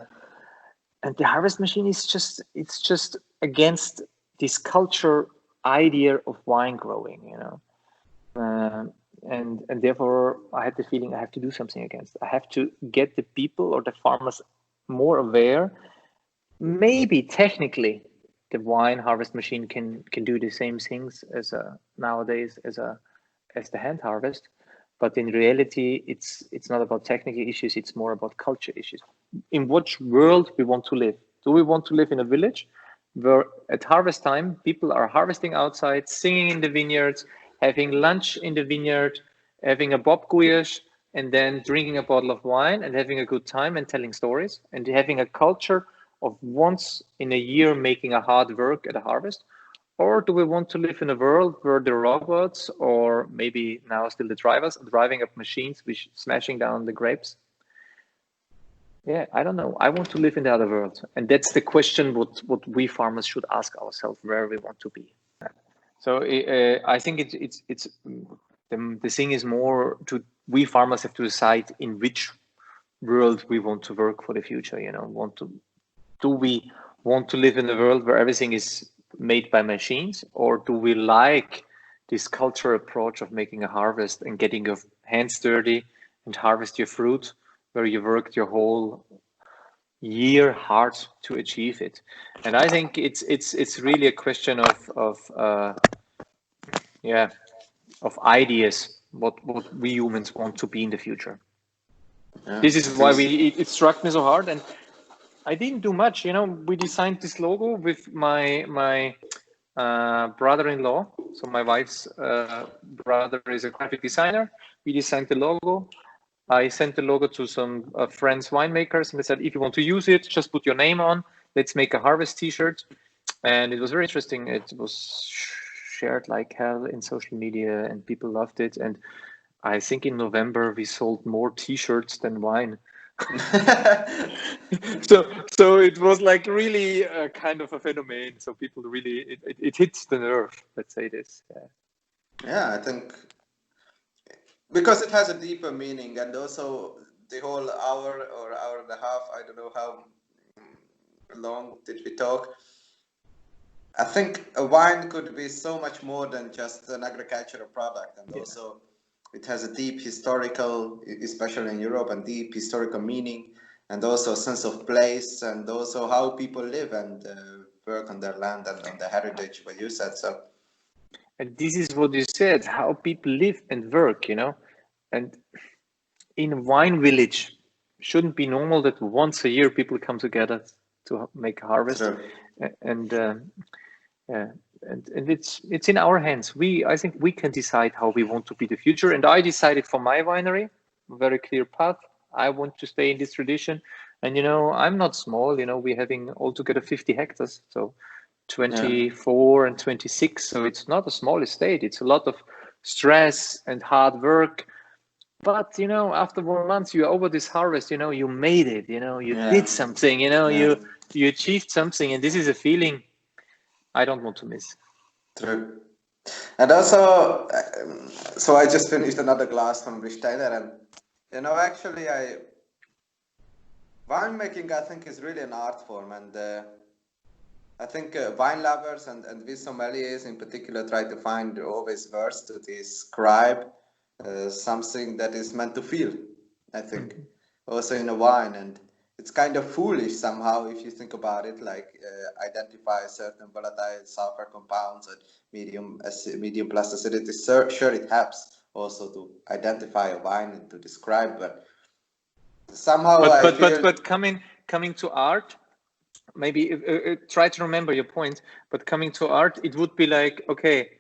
harvest machine is just against this culture idea of wine growing, you know. and therefore I had the feeling I have to do something against. I have to get the people or the farmers more aware. Maybe technically the wine harvest machine can do the same things as nowadays as the hand harvest, but in reality it's not about technical issues, it's more about culture issues. In which world we want to live? Do we want to live in a village where at harvest time people are harvesting outside, singing in the vineyards, having lunch in the vineyard, having a bobguias, and then drinking a bottle of wine and having a good time and telling stories and having a culture of once in a year making a hard work at a harvest? Or do we want to live in a world where the robots, or maybe now still the drivers, are driving up machines which smashing down the grapes? Yeah, I don't know. I want to live in the other world, and that's the question what we farmers should ask ourselves, where we want to be. So I think it's the thing is more to we farmers have to decide in which world we want to work for the future. You know, do we want to live in a world where everything is made by machines, or do we like this cultural approach of making a harvest and getting your hands dirty and harvest your fruit, where you worked your whole year hard to achieve it? And I think it's really a question of ideas, what we humans want to be in the future. Yeah, this is why it struck me so hard, and I didn't do much. You know, we designed this logo with my brother-in-law. So my wife's brother is a graphic designer. We designed the logo. I sent the logo to some friends winemakers, and they said, if you want to use it, just put your name on. Let's make a harvest T-shirt. And it was very interesting. It was shared like hell in social media, and people loved it. And I think in November we sold more T-shirts than wine. so it was like really a kind of a phenomenon. So people really it hits the nerve. Let's say this. Yeah, I think because it has a deeper meaning, and also the whole hour or hour and a half, I don't know how long did we talk. I think a wine could be so much more than just an agricultural product, and also it has a deep historical, especially in Europe, and deep historical meaning, and also a sense of place, and also how people live and work on their land and on their heritage, what you said. So, and this is what you said, how people live and work, you know. And in a wine village, shouldn't be normal that once a year people come together to make a harvest. True. And it's in our hands. I think we can decide how we want to be the future. And I decided for my winery, a very clear path. I want to stay in this tradition. And, you know, I'm not small, you know, we're having altogether 50 hectares. So 24 and 26. So it's not a small estate. It's a lot of stress and hard work. But, you know, after 1 month, you're over this harvest, you know, you made it, you know, you did something, you know, you achieved something. And this is a feeling I don't want to miss. True. And also, so I just finished another glass from Steiner, and you know, actually, winemaking, I think, is really an art form, and I think wine lovers and we sommeliers in particular try to find always words to describe something that is meant to feel, I think, also in a wine. And it's kind of foolish somehow if you think about it, like identify certain volatile sulfur compounds and medium plus acidity. Sure, it helps also to identify a wine and to describe, but somehow but coming to art, maybe try to remember your point. But coming to art, it would be like, okay,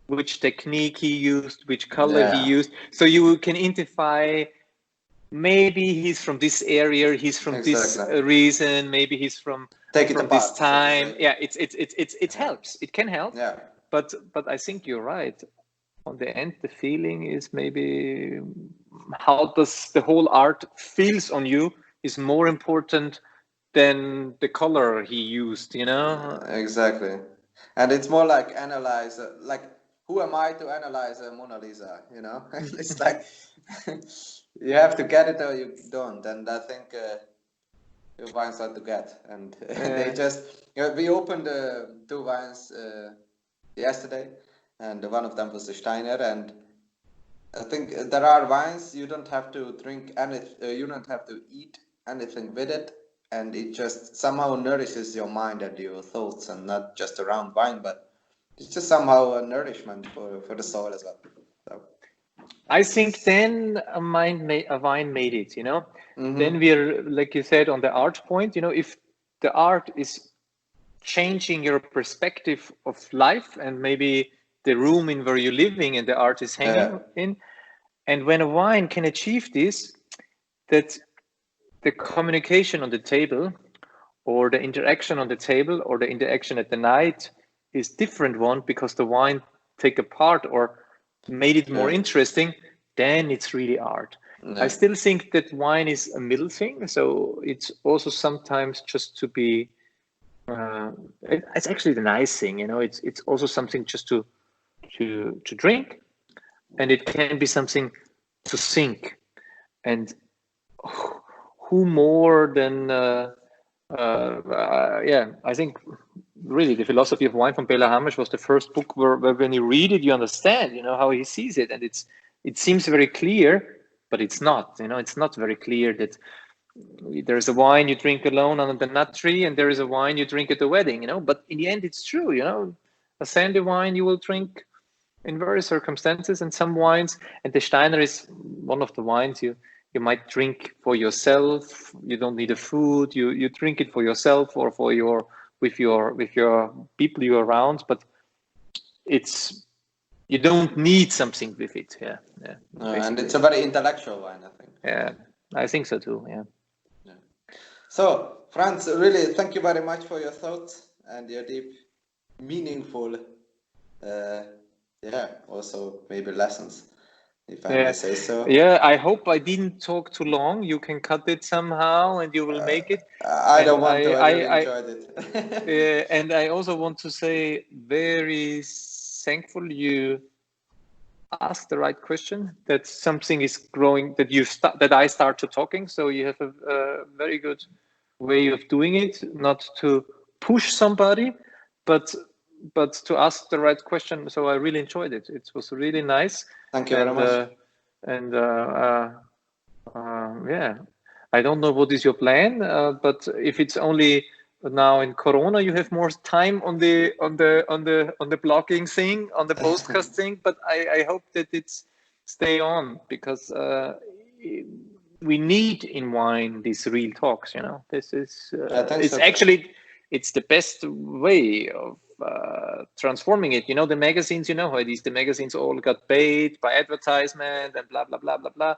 which technique he used, which color he used, so you can identify. Maybe he's from this area, he's from this reason, maybe he's from this time. Yeah, it helps. It can help. Yeah. But I think you're right. On the end, the feeling is maybe how does the whole art feels on you is more important than the color he used, you know? Exactly. And it's more like analyze, like, who am I to analyze a Mona Lisa, you know? It's like, you have to get it or you don't. And I think your wines are to get. And they just, we opened 2 wines yesterday, and one of them was the Steiner. And I think there are wines you don't have to drink you don't have to eat anything with it, and it just somehow nourishes your mind and your thoughts, and not just around wine, but it's just somehow a nourishment for the soul as well. So, I think then a wine made it, you know. Then mm-hmm. we're, like you said, on the art point, you know, if the art is changing your perspective of life and maybe the room in where you're living and the art is hanging in, and when a wine can achieve this, that the communication on the table or the interaction on the table or the interaction at the night is different one because the wine take a part or made it more interesting, then it's really art. I still think that wine is a middle thing, so it's also sometimes just to be it's actually the nice thing, you know. It's also something just to drink, and it can be something to think. And who more than yeah, I think really the philosophy of wine from Bela Hamish was the first book where when you read it, you understand, you know, how he sees it, and it seems very clear, but it's not. You know, it's not very clear that there's a wine you drink alone on the nut tree, and there is a wine you drink at the wedding. You know, but in the end, it's true. You know, a sandy wine you will drink in various circumstances, and some wines, and the Steiner is one of the wines you might drink for yourself. You don't need a food. You drink it for yourself or for your with your people you're around, but it's you don't need something with it. Yeah. And it's a very intellectual wine, I think. Yeah, I think so too. Yeah. So, Franz, really, thank you very much for your thoughts and your deep, meaningful, also maybe lessons, if I may say so. Yeah, I hope I didn't talk too long. You can cut it somehow and you will make it. I don't want to. I really enjoyed it. And I also want to say very thankful you asked the right question, that something is growing, that I start to talking. So you have a very good way of doing it, not to push somebody, but to ask the right question. So I really enjoyed it. It was really nice. Thank you very much. Yeah, I don't know what is your plan, but if it's only now in Corona, you have more time on the blogging thing, on the podcast thing. But I hope that it's stay on, because we need in wine these real talks. You know, this is it's the best way of transforming it. You know, the magazines, you know how it is. The magazines all got paid by advertisement and blah blah blah blah blah.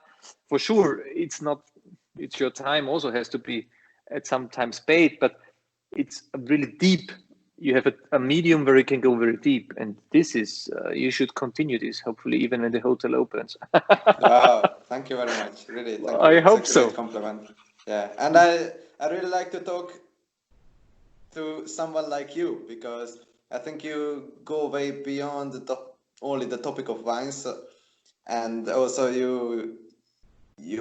For sure, it's your time also has to be at sometimes paid, but it's really deep. You have a medium where it can go very deep, and this is you should continue this. Hopefully, even when the hotel opens. Wow, thank you very much. Really, thank you. I hope so. Compliment. Yeah, and I really like to talk to someone like you, because I think you go way beyond only the topic of wines, and also you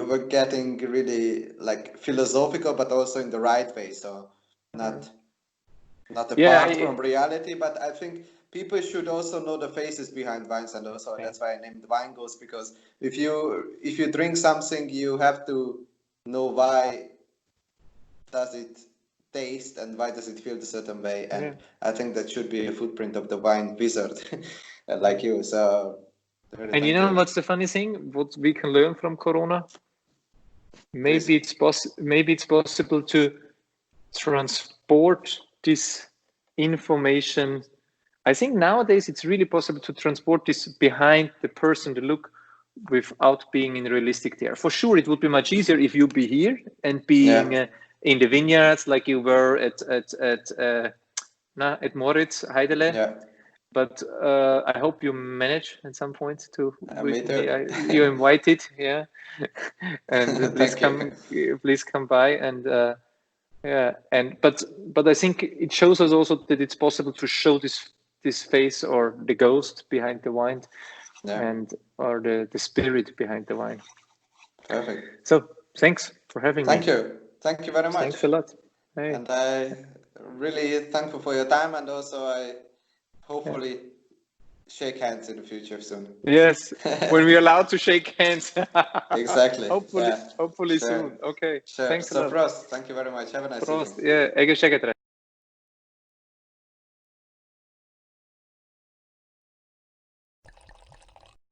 were getting really like philosophical, but also in the right way. So not apart from reality, but I think people should also know the faces behind wines, and also that's why I named wineghosts, because if you drink something, you have to know why does it taste and why does it feel a certain way, and I think that should be a footprint of the wine wizard like you. So really, and you know what's the funny thing, what we can learn from Corona? Maybe it's possible to transport this information. I think nowadays it's really possible to transport this behind the person, the look, without being in realistic there. For sure, it would be much easier if you be here and being in the vineyards like you were at Moritz Heidele. Yeah. But I hope you manage at some point to you invited, yeah. And please come by, and but I think it shows us also that it's possible to show this face or the ghost behind the wine, or the spirit behind the wine. Perfect. So thanks for having me. Thank you very much. Thanks a lot. Hey. And I really thankful for your time, and also I hopefully shake hands in the future soon. Yes, when we're allowed to shake hands. Exactly. Hopefully, Yeah. hopefully Sure. soon. Okay. Sure. Thanks a So lot. Prost. Thank you very much. Have a nice Prost. evening. Yeah, egészségedre.